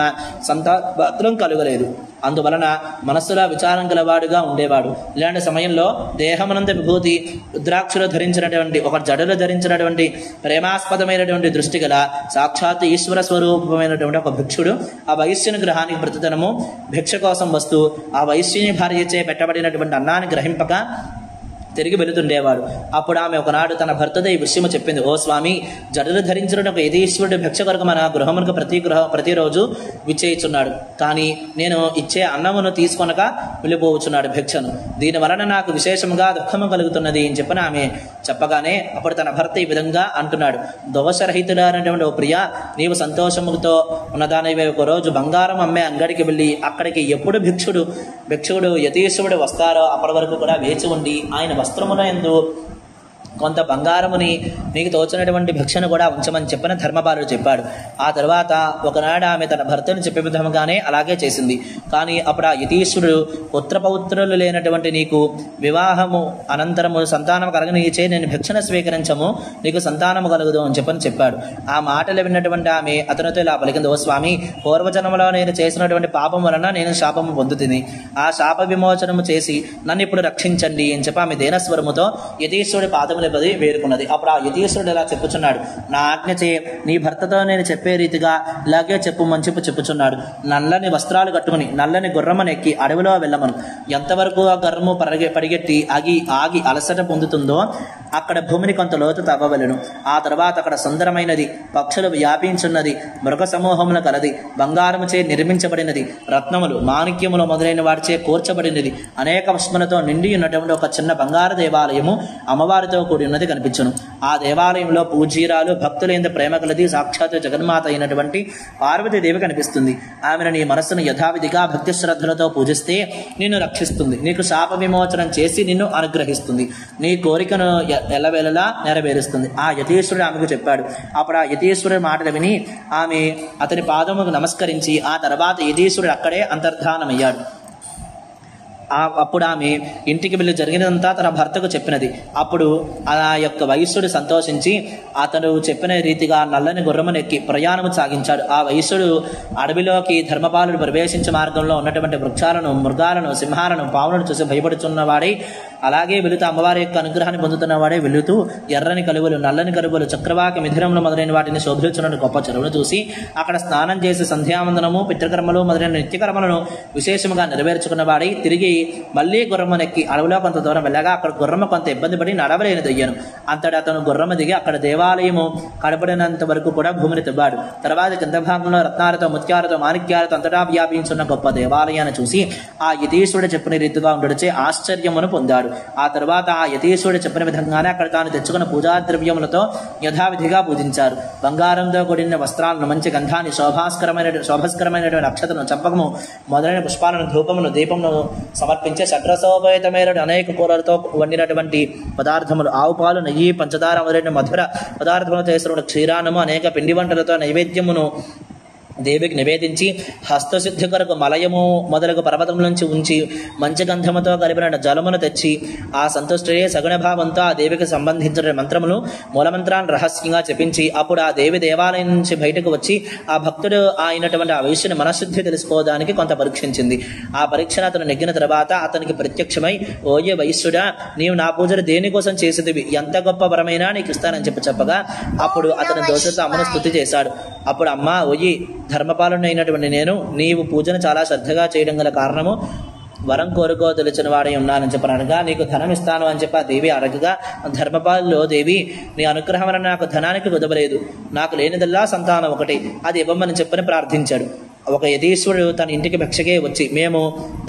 సంతానం కలుగలేదు. అందువలన మనస్సులో విచారం గలవాడుగా ఉండేవాడు. ఇలాంటి సమయంలో దేహమునంద విభూతి, రుద్రాక్షలు ధరించినటువంటి, ఒక జడలు ధరించినటువంటి ప్రేమాస్పదమైనటువంటి దృష్టి గల సాక్షాత్ ఈశ్వర స్వరూపమైనటువంటి ఒక భిక్షుడు ఆ వైశ్యుని గృహానికి ప్రతిదినము భిక్ష కోసం వస్తూ ఆ వైశ్యుని భార్యచే పెట్టబడినటువంటి అన్నాన్ని గ్రహింపక తిరిగి వెళుతుండేవాడు. అప్పుడు ఆమె ఒకనాడు తన భర్తతో ఈ విషయము చెప్పింది. ఓ స్వామి, జడలు ధరించిన ఒక యతీశ్వరుడు భిక్ష కొరకు మన గృహమునకు ప్రతిరోజు విచ్చేయిచున్నాడు. కానీ నేను ఇచ్చే అన్నమును తీసుకొనక వెళ్ళిపోవచ్చున్నాడు భిక్షను. దీని వలన నాకు విశేషముగా దుఃఖము కలుగుతున్నది అని చెప్పిన ఆమె చెప్పగానే అప్పుడు తన భర్త ఈ విధంగా అంటున్నాడు. దోషరహితుడైనటువంటి ఓ ప్రియ, నీవు సంతోషములతో ఉన్నదానివే ఒక రోజు బంగారం అమ్మే అంగడికి వెళ్ళి అక్కడికి ఎప్పుడు భిక్షుడు యతీశ్వరుడు వస్తారో అప్పటి వరకు కూడా వేచి ఉండి ఆయన వస్త్రమున యందు కొంత బంగారముని నీకు తోచినటువంటి భిక్షను కూడా ఉంచమని చెప్పిన ధర్మపాలుడు చెప్పాడు. ఆ తర్వాత ఒకనాడు ఆమె తన భర్తను చెప్పే విధముగానే అలాగే చేసింది. కానీ అప్పుడు ఆ యతీశ్వరుడు పుత్రపౌత్రులు లేనటువంటి నీకు వివాహము అనంతరము సంతానము కలగనిచే నేను భిక్షను స్వీకరించము, నీకు సంతానము కలుగుదు అని చెప్పాడు. ఆ మాటలు విన్నటువంటి ఆమె అతనితో ఇలా పలికింది. ఓ స్వామి, పూర్వజన్మలో నేను చేసినటువంటి పాపం వలన నేను శాపము పొందుతుంది. ఆ శాప విమోచనము చేసి నన్ను ఇప్పుడు రక్షించండి అని చెప్పి ఆమె దీనస్వరముతో యతీశ్వరుడి పాదముల పదే వేరుకున్నది. అప్పుడు ఆ యతీశ్వరుడు ఇలా చెప్పుచున్నాడు, నా ఆజ్ఞ చే నీ భర్తతో నేను చెప్పే రీతిగా ఇలాగే చెప్పుమని చెప్పుచున్నాడు. నల్లని వస్త్రాలు కట్టుకుని నల్లని గుర్రమను ఎక్కి అడవిలో వెళ్ళమను. ఎంతవరకు ఆ గుర్రము పరిగెట్టి ఆగి అలసట పొందుతుందో అక్కడ భూమిని కొంత లోతు తవ్వవలెను. ఆ తర్వాత అక్కడ సుందరమైనది, పక్షులు వ్యాపించున్నది, మృగ సమూహముల కలది, బంగారముచే నిర్మించబడినది, రత్నములు మాణిక్యములు మొదలైన వాటిచే కూర్చబడినది, అనేక పుష్పములతో నిండి ఉన్నటువంటి ఒక చిన్న బంగారు దేవాలయము అమ్మవారితో కూడి ఉన్నది కనిపించును. ఆ దేవాలయంలో పూజీరాలు భక్తులైన ప్రేమ కలది సాక్షాత్ జగన్మాత అయినటువంటి పార్వతీదేవి కనిపిస్తుంది. ఆమెను నీ మనస్సును యథావిధిగా భక్తి శ్రద్ధలతో పూజిస్తే నిన్ను రక్షిస్తుంది, నీకు శాప విమోచనం చేసి నిన్ను అనుగ్రహిస్తుంది, నీ కోరికను ఎల్లవేళలా నెరవేరుస్తుంది. ఆ యతీశ్వరుడు ఆమెకు చెప్పాడు. అప్పుడు ఆ యతీశ్వరుడి మాటలు విని ఆమె అతని పాదముకు నమస్కరించి ఆ తర్వాత యతీశ్వరుడు అక్కడే అంతర్ధానమయ్యాడు. అప్పుడు ఆమె ఇంటికి వెళ్ళి జరిగినంతా తన భర్తకు చెప్పినది. అప్పుడు ఆ యొక్క వైశ్యుడు సంతోషించి అతడు చెప్పిన రీతిగా నల్లని గుర్రమును ఎక్కి ప్రయాణము సాగించాడు. ఆ వైశ్యుడు అడవిలోకి ధర్మపాలుడు ప్రవేశించే మార్గంలో ఉన్నటువంటి వృక్షాలను, మృగాలను, సింహాలను, పావులను చూసి భయపడుతున్నవాడై అలాగే వెళుతూ అమ్మవారి యొక్క అనుగ్రహాన్ని పొందుతున్నవాడే వెళుతూ ఎర్రని కలువలు, నల్లని కలువలు, చక్రవాక మిథునములు మొదలైన వాటిని శోభించున్న గొప్ప చెరువును చూసి అక్కడ స్నానం చేసి సంధ్యావందనము, పితృకర్మలు మొదలైన నిత్యకర్మలను విశేషముగా నెరవేర్చుకున్న వాడై తిరిగి మళ్లీ గుర్రమునెక్కి అడవిలో కొంత దూరం వెళ్ళగా అక్కడ గుర్రము కొంత ఇబ్బంది పడి నడవలేనిదయ్యాను. అంతటా అతను గుర్రము దిగి అక్కడ దేవాలయము కడపడినంత వరకు కూడా భూమిని తవ్వాడు. తర్వాత కింద భాగంలో రత్నాలతో, ముత్యాలతో, మాణిక్యాలతో అంతటా వ్యాపించున్న గొప్ప దేవాలయాన్ని చూసి ఆ యతీశ్వరుడు చెప్పిన రీతిగా ఉండడిచే ఆశ్చర్యమును పొందాడు. ఆ తర్వాత ఆ యతీశ్వరుడు చెప్పిన విధంగానే అక్కడ తాను తెచ్చుకున్న పూజా ద్రవ్యములతో యథావిధిగా పూజించారు. బంగారంతో కూడిన వస్త్రాలను, మంచి గంధాన్ని, శోభస్కరమైనటువంటి అక్షతను, చంపకము మొదలైన పుష్పాలను, ధూపమును, దీపమును సమర్పించే షడ్రసోపేతమైన అనేక కూరలతో వండినటువంటి పదార్థములు, ఆవు పాలు, నెయ్యి, పంచదార మొదలైన మధుర పదార్థములు చేసిన క్షీరాన్నము, అనేక పిండి వంటలతో నైవేద్యమును దేవికి నివేదించి హస్తశుద్ధి కొరకు మలయము మొదలగు పర్వతం నుంచి ఉంచి మంచి గంధముతో కలిపిన జలమును తెచ్చి ఆ సంతుష్టయే సగుణ భావంతో ఆ దేవికి సంబంధించిన మంత్రములు, మూలమంత్రాన్ని రహస్యంగా చెప్పించి అప్పుడు ఆ దేవి దేవాలయం నుంచి బయటకు వచ్చి ఆ భక్తుడు అయినటువంటి ఆ వైశ్యుని మనశుద్ధి తెలుసుకోవడానికి కొంత పరీక్షించింది. ఆ పరీక్షను అతను నెగ్గిన తర్వాత అతనికి ప్రత్యక్షమై, ఓయే వైశ్యుడా, నీవు నా పూజలు దేనికోసం చేసేదివి, ఎంత గొప్ప వరమైనా నీకు ఇస్తానని చెప్పగా అప్పుడు అతను దోషతో అమ్మను స్తుతి చేశాడు. అప్పుడు అమ్మ, ఓయి ధర్మపాలుని అయినటువంటి నేను నీవు పూజను చాలా శ్రద్ధగా చేయడం గల కారణము వరం కోరుకో తెలిసిన వాడై ఉన్నానని చెప్పనగా నీకు ధనం ఇస్తాను అని చెప్పి ఆ దేవి అడగగా ధర్మపాలులో, దేవి నీ అనుగ్రహం వలన నాకు ధనానికి కుదవలేదు, నాకు లేనిదల్లా సంతానం ఒకటి, అది ఇవ్వమని చెప్పని ప్రార్థించాడు. ఒక యతీశ్వరుడు తన ఇంటికి భిక్షకే వచ్చి మేము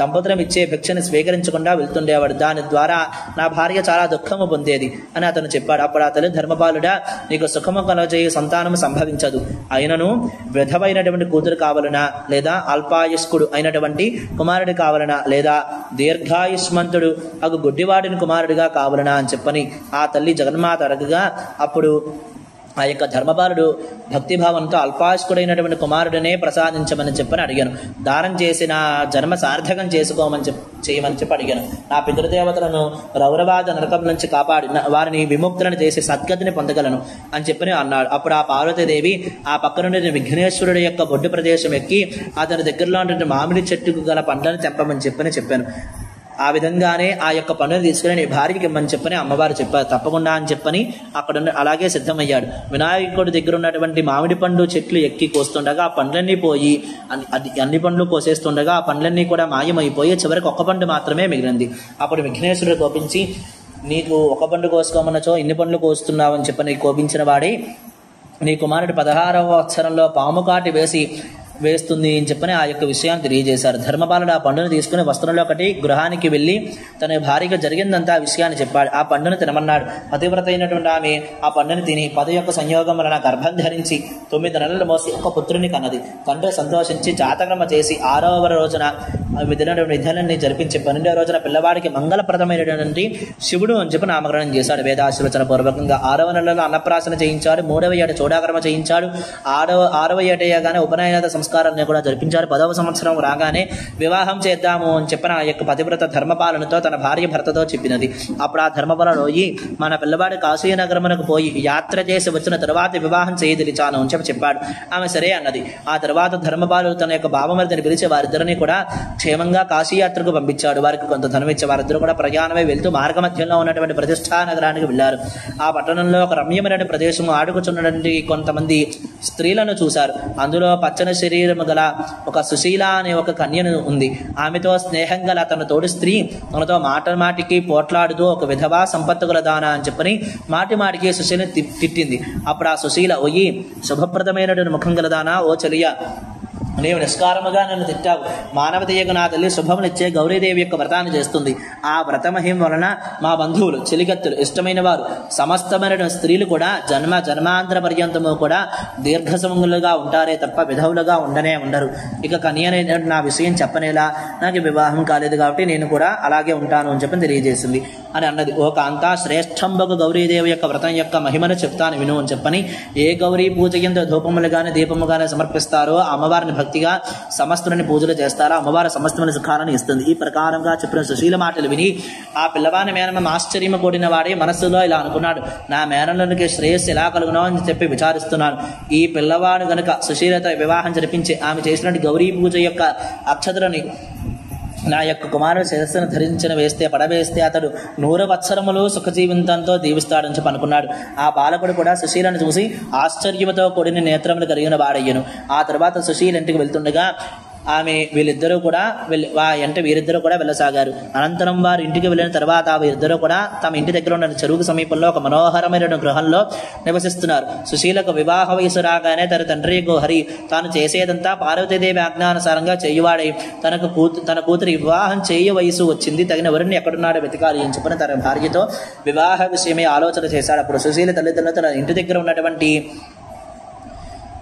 దంపతులం ఇచ్చే భిక్షను స్వీకరించకుండా వెళ్తుండేవాడు, దాని ద్వారా నా భార్య చాలా దుఃఖము పొందేది అని అతను చెప్పాడు. అప్పుడు అతను, ధర్మపాలుడా, నీకు సుఖము కలగజేయ సంతానము సంభవించదు, అయినను వృధమైనటువంటి కూతురు కావాలనా, లేదా అల్పాయుష్కుడు అయినటువంటి కుమారుడు కావాలనా, లేదా దీర్ఘాయుష్మంతుడు అగు గుడ్డివాడిని కుమారుడిగా కావాలనా అని చెప్పని ఆ తల్లి జగన్మాత అడగగా అప్పుడు ఆ యొక్క ధర్మపాలుడు భక్తిభావంతో అల్పాయుష్కుడైనటువంటి కుమారుడినే ప్రసాదించమని చెప్పని అడిగాను. దానం చేసి నా జన్మ సార్థకం చేయమని చెప్పి అడిగాను. నా పితృదేవతలను రౌరవాద నరకం నుంచి కాపాడి వారిని విముక్తులను చేసి సద్గతిని పొందగలను అని చెప్పని అన్నాడు. అప్పుడు ఆ పార్వతీదేవి ఆ పక్కనుండి విఘ్నేశ్వరుడు యొక్క బొడ్డు ప్రదేశం ఎక్కి అతని దగ్గరలో ఉన్నటువంటి మామిడి చెట్టుకు గల పండ్లను తెంపమని చెప్పాను. ఆ విధంగానే ఆ యొక్క పండును తీసుకుని నీ భార్యకి ఇమ్మని చెప్పని అమ్మవారు చెప్పారు. తప్పకుండా అని చెప్పని అక్కడ అలాగే సిద్ధమయ్యాడు. వినాయకుడి దగ్గర ఉన్నటువంటి మామిడి పండు చెట్లు ఎక్కి కోస్తుండగా ఆ పండ్లన్నీ పోయి అన్ని పండ్లు కోసేస్తుండగా ఆ పండ్లన్నీ కూడా మాయమైపోయి చివరికి ఒక్క పండు మాత్రమే మిగిలింది. అప్పుడు విఘ్నేశ్వరుడు కోపించి, నీకు ఒక పండు కోసుకోమన్నచో ఇన్ని పండ్లు కోస్తున్నావు అని చెప్పని కోపించిన వాడి నీ కుమారుడు 16వ సంవత్సరంలో పాము కాటి వేస్తుంది అని చెప్పని ఆ యొక్క విషయాన్ని తెలియజేశారు. ధర్మపాలుడు ఆ పండును తీసుకుని వస్త్రంలో ఒకటి గృహానికి వెళ్ళి తన భార్యకు జరిగిందంతా ఆ విషయాన్ని చెప్పాడు. ఆ పండును తినమన్నాడు. పతివ్రత అయినటువంటి ఆమె ఆ పండును తిని 10 యొక్క సంయోగం వలన గర్భం ధరించి 9 నెలలు మోసి ఒక పుత్రుని కన్నది. తండ్రి సంతోషించి జాతకర్మ చేసి 6వ రోజున విధులన్నీ జరిపించి 12వ రోజున పిల్లవాడికి మంగళప్రదమైనటువంటి శివుడు అని చెప్పి నామకరణం చేశాడు వేదాశీర్వచన పూర్వకంగా. 6వ నెలలో అన్నప్రాసన చేయించాడు. 3వ ఏట చూడాకర్మ చేయించాడు. 6వ ఏటగానే ఉపనయన సంస్కారాలను కూడా జరిపించారు. 10వ సంవత్సరం రాగానే వివాహం చేద్దాము అని చెప్పిన ఆ యొక్క పతివ్రత ధర్మపాలనతో తన భార్య భర్తతో చెప్పినది. అప్పుడు ఆ ధర్మపాలన పోయి మన పిల్లవాడు కాశీ నగరమునకు పోయి యాత్ర చేసి వచ్చిన తర్వాత వివాహం చేయదలిచాను అని చెప్పాడు. ఆమె సరే అన్నది. ఆ తర్వాత ధర్మపాలు తన యొక్క బావమరిదిని పిలిచి వారిద్దరిని కూడా క్షేమంగా కాశీయాత్రకు పంపించాడు. వారికి కొంత ధనం ఇచ్చి వారిద్దరు కూడా ప్రయాణమై వెళ్తూ మార్గ మధ్యంలో ఉన్నటువంటి ప్రతిష్ఠా నగరానికి వెళ్లారు. ఆ పట్టణంలో ఒక రమ్యమైన ప్రదేశం ఆడుకుచున్నటువంటి కొంతమంది స్త్రీలను చూశారు. అందులో పచ్చని శరీరం గల ఒక సుశీల అనే ఒక కన్యను ఉంది. ఆమెతో స్నేహం గల తన తోటి స్త్రీ తనతో మాటికి పోట్లాడుతూ ఒక విధవా సంపత్తు గల దానా అని చెప్పని మాటికి సుశీలని తిట్టింది. అప్పుడు ఆ సుశీల ఓయి శుభప్రదమైనటువంటి ముఖం గలదానా, ఓ చెలియ నీవు నిష్కారముగా నన్ను తిట్టావు. మానవతీయకు నా తల్లి శుభమునిచ్చే గౌరీదేవి యొక్క వ్రతాన్ని చేస్తుంది. ఆ వ్రతమహిం వలన మా బంధువులు చెలిగత్తులు ఇష్టమైన వారు సమస్తమైన స్త్రీలు కూడా జన్మాంతర పర్యంతము కూడా దీర్ఘసములుగా ఉంటారే తప్ప విధవులుగా ఉండరు. ఇక కన్యనే నా విషయం చెప్పనేలా, నాకు వివాహం కాలేదు కాబట్టి నేను కూడా అలాగే ఉంటాను అని చెప్పి తెలియజేసింది అని అన్నది. ఓ కాంతా శ్రేష్టంబకు గౌరీదేవి యొక్క వ్రతం యొక్క మహిమను చెప్తాను విను అని చెప్పని ఏ గౌరీ పూజ కింద ధూపములు గాని దీపము గాని సమర్పిస్తారో అమ్మవారిని భక్తిగా సమస్తులని పూజలు చేస్తారో అమ్మవారి సమస్తమైన సుఖాలను ఇస్తుంది. ఈ ప్రకారంగా చెప్పిన సుశీల మాటలు విని ఆ పిల్లవాని మేనమ ఆశ్చర్యము కూడిన వాడే మనస్సులో ఇలా అనుకున్నాడు, నా మేనలోనికి శ్రేయస్సు ఎలా కలుగునో అని చెప్పి విచారిస్తున్నాను. ఈ పిల్లవాడు గనుక సుశీలతో వివాహం జరిపించి ఆమె చేసినట్టు గౌరీ పూజ యొక్క అక్షతలని నా యొక్క కుమారుడు శిరస్సును పడవేస్తే అతడు 100 వత్సరములు సుఖజీవితంతో దీవిస్తాడని చెప్పి అనుకున్నాడు. ఆ బాలకుడు కూడా సుశీలను చూసి ఆశ్చర్యముతో కూడిన నేత్రములు కలిగిన వాడయ్యను. ఆ తర్వాత సుశీల ఇంటికి వెళ్తుండగా వీరిద్దరూ కూడా వెళ్ళసాగారు. అనంతరం వారి ఇంటికి వెళ్ళిన తర్వాత వీరిద్దరూ కూడా తమ ఇంటి దగ్గర ఉన్న చెరువుకు సమీపంలో ఒక మనోహరమైన గృహంలో నివసిస్తున్నారు. సుశీలకు వివాహ వయసు రాగానే తన తండ్రి హరి తాను చేసేదంతా పార్వతీదేవి ఆజ్ఞానుసారంగా చేయువాడై తన కూతురి వివాహం చేయ వయసు వచ్చింది, తగిన వరుణ్ణి ఎక్కడున్నాడో వెతకాలి అని చెప్పిన తన భార్యతో వివాహ విషయమే ఆలోచన చేశాడు. అప్పుడు సుశీల తల్లిదండ్రులు తన ఇంటి దగ్గర ఉన్నటువంటి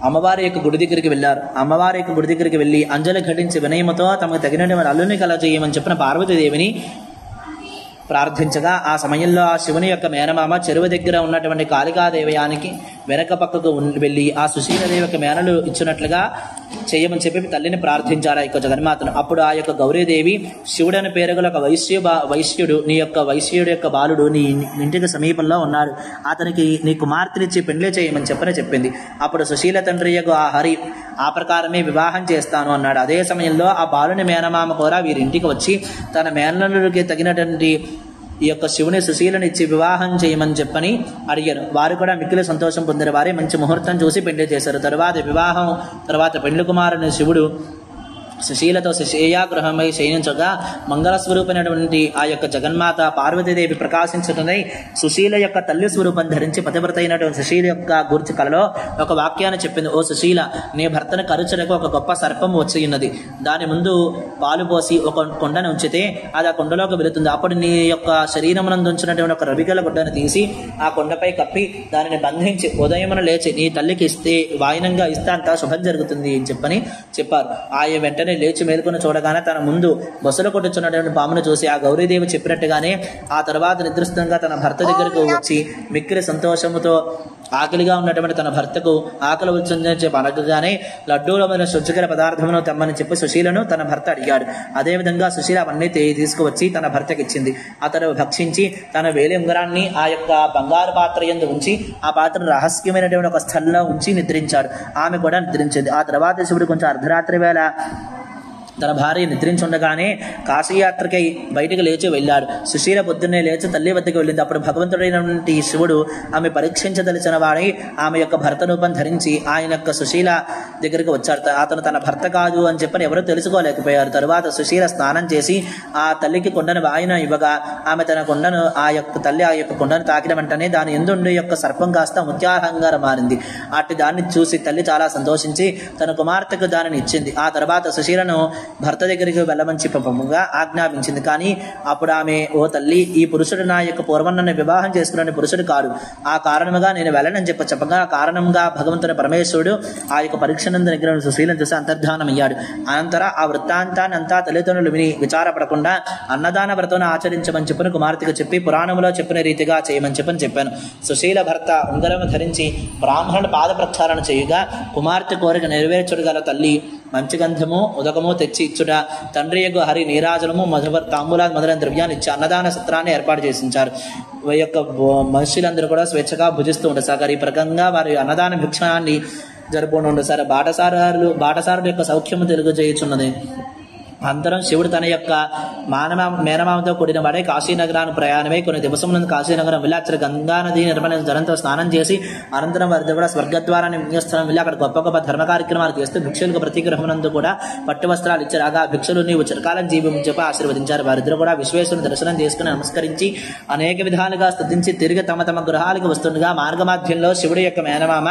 అమ్మవారి యొక్క గుడి దగ్గరికి వెళ్ళారు. అమ్మవారి యొక్క గుడి దగ్గరికి వెళ్ళి అంజలి ఘటించి వినయముతో తమకు తగినటువంటి అల్లుని కలగజేయమని చెప్పిన పార్వతీదేవిని ప్రార్థించగా ఆ సమయంలో ఆ శివుని యొక్క మేనమామ చెరువు దగ్గర ఉన్నటువంటి కాళికాదేవయానికి వెనక పక్కకు వెళ్ళి ఆ సుశీలదేవి యొక్క మేనలు ఇచ్చినట్లుగా చేయమని చెప్పి తల్లిని ప్రార్థించారు ఆ యొక్క జగన్మాతను. అప్పుడు ఆ యొక్క గౌరీదేవి శివుడని పేరుగల ఒక వైశ్యుడు యొక్క బాలుడు నీ ఇంటికి సమీపంలో ఉన్నాడు, అతనికి నీ కుమార్తెనిచ్చి పెండ్లి చేయమని చెప్పింది. అప్పుడు సుశీల తండ్రి యొక్క ఆ హరి ఆ ప్రకారమే వివాహం చేస్తాను అన్నాడు. అదే సమయంలో ఆ బాలుని మేనమామ కూడా వీరింటికి వచ్చి తన మేనలుడికి తగినటువంటి ఈ యొక్క శివుని సుశీలను ఇచ్చి వివాహం చేయమని చెప్పని అడిగారు. వారు కూడా మిక్కిలి సంతోషం పొందిన వారే మంచి ముహూర్తం చూసి పెళ్లి చేశారు. తర్వాత పెండ్లి కుమారుని శివుడు సుశీలతో శేయాగృహమై శయనించగా మంగళస్వరూపమైనటువంటి ఆ యొక్క జగన్మాత పార్వతీదేవి ప్రకాశించుటై సుశీల యొక్క తల్లి స్వరూపం ధరించి పతివ్రత అయినటువంటి సుశీల యొక్క గురించి కలలో ఒక వాక్యాన్ని చెప్పింది. ఓ సుశీల, నీ భర్తను కరుచలకు ఒక గొప్ప సర్పం వచ్చి ఉన్నది. దాని ముందు పాలు పోసి ఒక కొండను ఉంచితే అది ఆ కొండలోకి వెళుతుంది. అప్పుడు నీ యొక్క శరీరమునందు ఉంచినటువంటి ఒక రవిగల గుడ్డను తీసి ఆ కొండపై కప్పి దానిని బంధించి ఉదయమున లేచి నీ తల్లికి ఇస్తే వాయినంగా ఇస్తే అంతా శుభం జరుగుతుంది అని చెప్పారు. ఆయన వెంటనే లేచి మేలుకొని చూడగానే తన ముందు బొసలు కొట్టుచున్నటువంటి పామును చూసి ఆ గౌరీదేవి చెప్పినట్టుగానే ఆ తర్వాత నిద్రిస్తంగా తన భర్త దగ్గరకు వచ్చి మిక్కిలి సంతోషముతో ఆకలిగా ఉన్నటువంటి తన భర్తకు ఆకలి వచ్చిందని చెప్పి అనగానే లడ్డూలమైన శుచికర పదార్థమును తెమ్మని చెప్పి సుశీలను తన భర్త అడిగాడు. అదేవిధంగా సుశీల అవన్నీ తీసుకువచ్చి తన భర్తకి ఇచ్చింది. అతడు భక్షించి తన వేలి ఉంగరాన్ని ఆ యొక్క బంగారు పాత్ర యందు ఉంచి ఆ పాత్రను రహస్యమైనటువంటి ఒక స్థలంలో ఉంచి నిద్రించాడు. ఆమె కూడా నిద్రించింది. ఆ తర్వాత శివుడు కొంచెం అర్ధరాత్రి వేళ తన భార్య నిద్రించుండగానే కాశీయాత్రకై బయటికి లేచి వెళ్ళాడు. సుశీల పొద్దున్నే లేచి తల్లి వద్దకు వెళ్ళింది. అప్పుడు భగవంతుడైనటువంటి శివుడు ఆమె పరీక్షించదలిచిన వాడై ఆమె యొక్క భర్త రూపం ధరించి ఆయన యొక్క సుశీల దగ్గరికి వచ్చారు. అతను తన భర్త కాదు అని చెప్పని ఎవరూ తెలుసుకోలేకపోయారు. తరువాత సుశీల స్నానం చేసి ఆ తల్లికి కొండను వాయిన ఇవ్వగా ఆమె తన కొండను ఆ యొక్క కొండను తాకిన వెంటనే దాని ఎందుండి యొక్క సర్పం కాస్త ముత్యాలంగా మారింది. అట్టి దాన్ని చూసి తల్లి చాలా సంతోషించి తన కుమార్తెకు దానిని ఇచ్చింది. ఆ తర్వాత సుశీలను భర్త దగ్గరికి వెళ్ళమని చెప్పగా ఆజ్ఞాపించింది. కానీ అప్పుడు ఆమె, ఓ తల్లి, ఈ పురుషుడు నా యొక్క పూర్వం నన్ను వివాహం చేసుకున్న పురుషుడు కాడు, ఆ కారణముగా నేను వెళ్ళనని చెప్పగా కారణంగా భగవంతుని పరమేశ్వరుడు ఆ యొక్క పరీక్షనందు దగ్గర సుశీలను చూసి అంతర్ధానమయ్యాడు. అనంతరం ఆ వృత్తాంతాన్ని అంతా తల్లిదండ్రులు విని విచారపడకుండా అన్నదాన వ్రతం ఆచరించమని చెప్పని కుమార్తెకు చెప్పి పురాణంలో చెప్పిన రీతిగా చేయమని చెప్పాను. సుశీల భర్త ఉంగరం ధరించి బ్రాహ్మణుడు పాద ప్రక్షాళన చేయుగా కుమార్తె కోరిక నెరవేర్చుడు గల తల్లి మంచి గంధము ఉదకము తెచ్చి ఇచ్చుట, తండ్రి యొక్క హరి నీరాజనము తాంబూలాది మొదలైన ద్రవ్యాన్ని ఇచ్చి అన్నదాన సత్రాన్ని ఏర్పాటు చేసించారు. ఈ యొక్క మనుషులందరూ కూడా స్వేచ్ఛగా భుజిస్తూ ఉంటారు. ఈ ప్రకంగా వారి అన్నదాన భిక్షాన్ని జరుపుకుంటూ ఉంటారు. బాటసారుల యొక్క సౌఖ్యము తెలియజేయుచున్నది. అంతరం శివుడు తన యొక్క మేనమామతో కూడిన వాడే కాశీనగరాన్ని ప్రయాణమై కొన్ని దివసములందు కాశీనగరం వెళ్ళి అక్కడ గంగా నది నిర్మల జలంతో స్నానం చేసి అనంతరం వారి కూడా స్వర్గద్వారాన్ని విన్యస్థలం వెళ్ళి అక్కడ గొప్ప గొప్ప ధర్మ కార్యక్రమాలు చేస్తూ భిక్షులకు ప్రతి గృహమునందు కూడా పట్టు వస్త్రాలు ఇచ్చారుగా భిక్షులు నీవు చిరకాలం జీవం చెప్పి ఆశీర్వదించారు. వారిద్దరు కూడా విశ్వేశ్వరుని దర్శనం చేసుకుని నమస్కరించి అనేక విధాలుగా స్తుతించి తిరిగి తమ తమ గృహాలకు వస్తుండగా మార్గమాధ్యంలో శివుడు యొక్క మేనమామ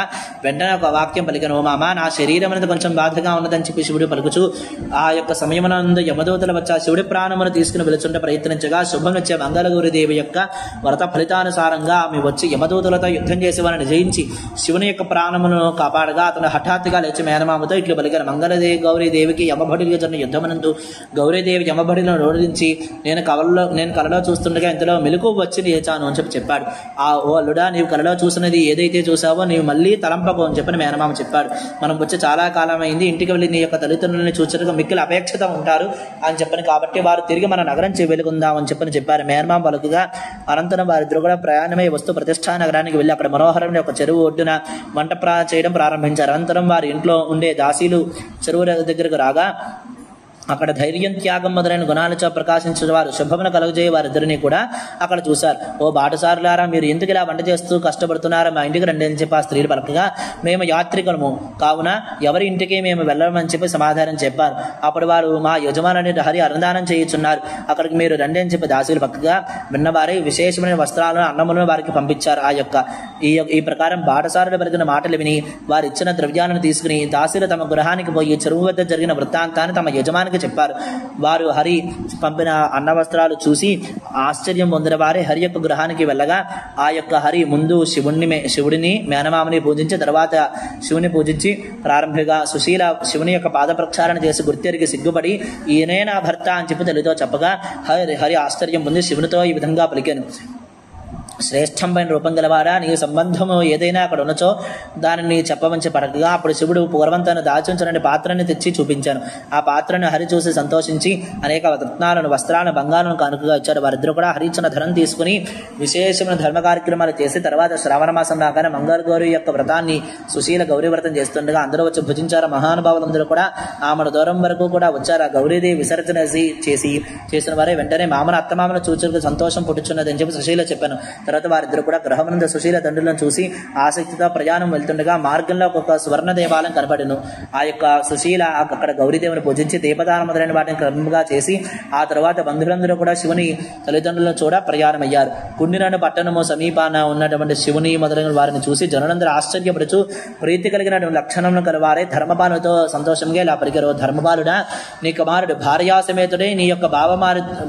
వెంటనే ఒక వాక్యం పలికను, ఓ మామ, నా శరీరం అనేది కొంచెం బాధగా ఉన్నదని చెప్పి శివుడు పలుకుచు ఆ యొక్క సమయం యమదూతలు వచ్చి శివుడి ప్రాణమును తీసుకుని వెలుచుంటే ప్రయత్నించగా శుభం వచ్చే మంగళగౌరీదేవి యొక్క వ్రత ఫలితానుసారంగా ఆమె వచ్చి యమదూతలతో యుద్ధం చేసి వారిని జయించి శివుని యొక్క ప్రాణమును కాపాడగా అతను హఠాత్తుగా లేచి మేనమామతో ఇట్లు పలికారు, గౌరీదేవికి యమభటుడిగా జరిగిన యుద్ధమనందు గౌరీదేవి యమభటులను రోడించి నేను కలలో చూస్తుండగా ఇంతలో మెలకు వచ్చి లేచాను అని చెప్పాడు. ఓ అల్లుడా, నీవు కలలో చూసినది ఏదైతే చూసావో నీవు మళ్ళీ తలంపకు అని చెప్పని మేనమామ చెప్పాడు. మనం వచ్చి చాలా కాలం అయింది, ఇంటికి వెళ్ళి నీ యొక్క తల్లిదండ్రులని చూచటకు మిక్కిలి అపేక్షత ఉంటారు అని చెప్పని, కాబట్టి వారు తిరిగి మన నగరం వెలుగుందాం అని చెప్పారు. మేనమామ పలుకుగా అనంతరం వారిద్దరు కూడా ప్రయాణమై వస్తూ ప్రతిష్ఠా నగరానికి వెళ్ళి అక్కడ మనోహరమైన ఒక చెరువు ఒడ్డున వంట చేయడం ప్రారంభించారు. అనంతరం వారి ఇంట్లో ఉండే దాసీలు చెరువు దగ్గరకు రాగా అక్కడ ధైర్యం, త్యాగం మొదలైన గుణాలతో ప్రకాశించిన వారు శుభమును కలుగజేయ వారిద్దరిని కూడా అక్కడ చూశారు. ఓ బాటసారులారా, మీరు ఎందుకు ఇలా వంట చేస్తూ కష్టపడుతున్నారా, మా ఇంటికి రండి అని చెప్పి ఆ స్త్రీలు పలకగా మేము యాత్రికులము కావున ఎవరి ఇంటికి మేము వెళ్ళమని చెప్పి సమాధానం చెప్పారు. అప్పుడు వారు, మా యజమాని హరి అన్నదానం చేయుచున్నారు, అక్కడికి మీరు రండి అని చెప్పి దాసీలు పక్కగా విన్నవారి విశేషమైన వస్త్రాలను అన్నములను వారికి పంపించారు. ఈ ప్రకారం బాటసారులు పలికిన మాటలు విని వారు ఇచ్చిన ద్రవ్యాలను తీసుకుని దాసీలు తమ గృహానికి పోయి చెరువు వద్ద జరిగిన వృత్తాంతాన్ని తమ యజమానికి చెప్పారు. వారు హరి పంపిన అన్న వస్త్రాలు చూసి ఆశ్చర్యం పొందిన వారే హరి యొక్క గృహానికి వెళ్ళగా ఆ యొక్క హరి ముందు శివుడిని మేనమామని పూజించి తర్వాత శివుని పూజించి ప్రారంభిగా సుశీల శివుని యొక్క పాద ప్రక్షాళన చేసి గుర్తెరిగి సిగ్గుపడి ఈయనే నా భర్త అని చెప్పి తల్లితో చెప్పగా హరి ఆశ్చర్యం పొంది శివునితో ఈ విధంగా పలికాను, శ్రేష్టమైన రూపం గలవాడా, నీ సంబంధము ఏదైనా అక్కడ ఉన్నచో దానిని చెప్పమని పడగా అప్పుడు శివుడు పూర్వం తను దాచుంచని పాత్రని తెచ్చి చూపించాను. ఆ పాత్రను హరి చూసి సంతోషించి అనేక రత్నాలను, వస్త్రాలను, బంగాలను కానుకగా ఇచ్చాడు. వారిద్దరు కూడా హరిచిన ధనం తీసుకుని విశేషమైన ధర్మ కార్యక్రమాలు చేసి తర్వాత శ్రావణ మాసం రాగానే మంగళగౌరి యొక్క వ్రతాన్ని సుశీల గౌరీ వ్రతం చేస్తుండగా అందరూ వచ్చి భుజించారు. మహానుభావులందరూ కూడా ఆమెను దూరం వరకు కూడా వచ్చారు. ఆ గౌరీదేవి విసర్జన చేసిన వారే వెంటనే మామను అత్తమామను చూచుకు సంతోషం పుట్టుచున్నది అని చెప్పి సుశీల చెప్పాను. తర్వాత వారిద్దరు కూడా గృహమునందు సుశీల తండ్రులను చూసి ఆసక్తితో ప్రయాణం వెళ్తుండగా మార్గంలో ఒక సువర్ణ దేవాలయం కనపడెను. ఆ యొక్క సుశీల అక్కడ గౌరీదేవిని పూజించి దీపదానం మొదలైన వాటిని క్రమంగా చేసి ఆ తర్వాత బంధువులందరూ కూడా శివుని తల్లిదండ్రులను చూడ ప్రయాణమయ్యారు. కుండినను పట్టణము సమీపాన ఉన్నటువంటి శివుని మొదలైన వారిని చూసి జనులందరూ ఆశ్చర్యపడుచు ప్రీతి కలిగిన లక్షణములు కలవారే ధర్మపాలుతో సంతోషంగా ఇలా పలికారు, ధర్మపాలుడా, నీ కుమారుడు భార్యాసమేతుడే నీ యొక్క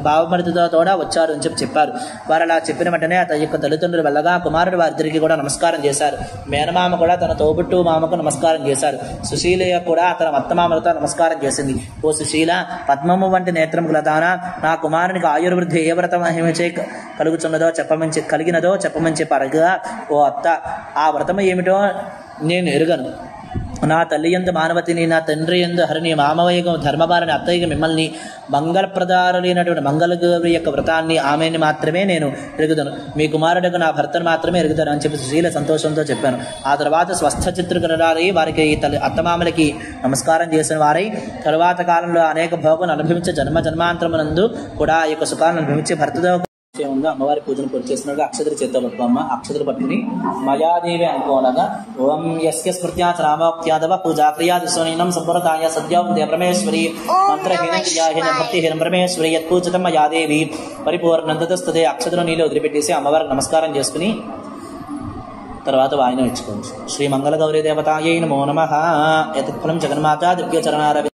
భావమరిదితో కూడా వచ్చాడు అని చెప్పారు. వారు అలా చెప్పిన వెంటనే అతని యొక్క తల్లిదండ్రులు వెళ్ళగా కుమారుడు వారిద్దరికి కూడా నమస్కారం చేశారు. మేనమామ కూడా తన తోబుట్టు మామకు నమస్కారం చేశారు. సుశీల కూడా తన అత్తమామలతో నమస్కారం చేసింది. ఓ సుశీల, పద్మము వంటి నేత్రము గలదానా, నా కుమారునికి ఆయుర్వృద్ధి ఏ వ్రతం ఏమిచే కలిగినదో చెప్పమని చెప్పగా, ఓ అత్త, ఆ వ్రతము ఏమిటో నేను ఎరుగను. నా తల్లి యందు మానవతిని, నా తండ్రి యందు హరిని, మామవయ్యకు ధర్మపాలని, అత్తయ్యకు మిమ్మల్ని, మంగళప్రదారులైనటువంటి మంగళగౌరి యొక్క వ్రతాన్ని ఆమెని మాత్రమే నేను ఎరుగుదను, మీ కుమారుడికి నా భర్తను మాత్రమే ఎరుగుతాను అని చెప్పి సుశీల సంతోషంతో చెప్పాను. ఆ తర్వాత స్వస్థ చిత్రకరారై వారికి అత్తమామలకి నమస్కారం చేసిన వారై తరువాత కాలంలో అనేక భోగులను అనుభవించే జన్మాంతరమునందు కూడా ఈ యొక్క సుఖాలను అనుభవించి భర్తతో ఉందా అమ్మవారి పూజను పూర్తి చేసినట్టుగా అక్షతలు చేత్తో పట్టుకోమ్మ. అక్షతలు పట్టుకుని మయాదేవి అనుకోనగా ఓం యస్య స్మృత్యా రామోక్త్యాదవ పూజా క్రియాది సోనీనం సంపూర్ణతాయ సద్యం పరమేశ్వరి మంత్రహీన క్రియాహీన భక్తిహీన పరమేశ్వరి యత్పూజితం మయాదేవి పరిపూర్ణంతస్తదే. అక్షతలు నీళ్ళు వదిలిపెట్టేసి అమ్మవారికి నమస్కారం చేసుకుని తర్వాత వాయినం ఇచ్చుకోవచ్చు. శ్రీ మంగళ గౌరీ దేవతాయై నమో నమః. యత్ఫలం జగన్మాతా దివ్య చరణార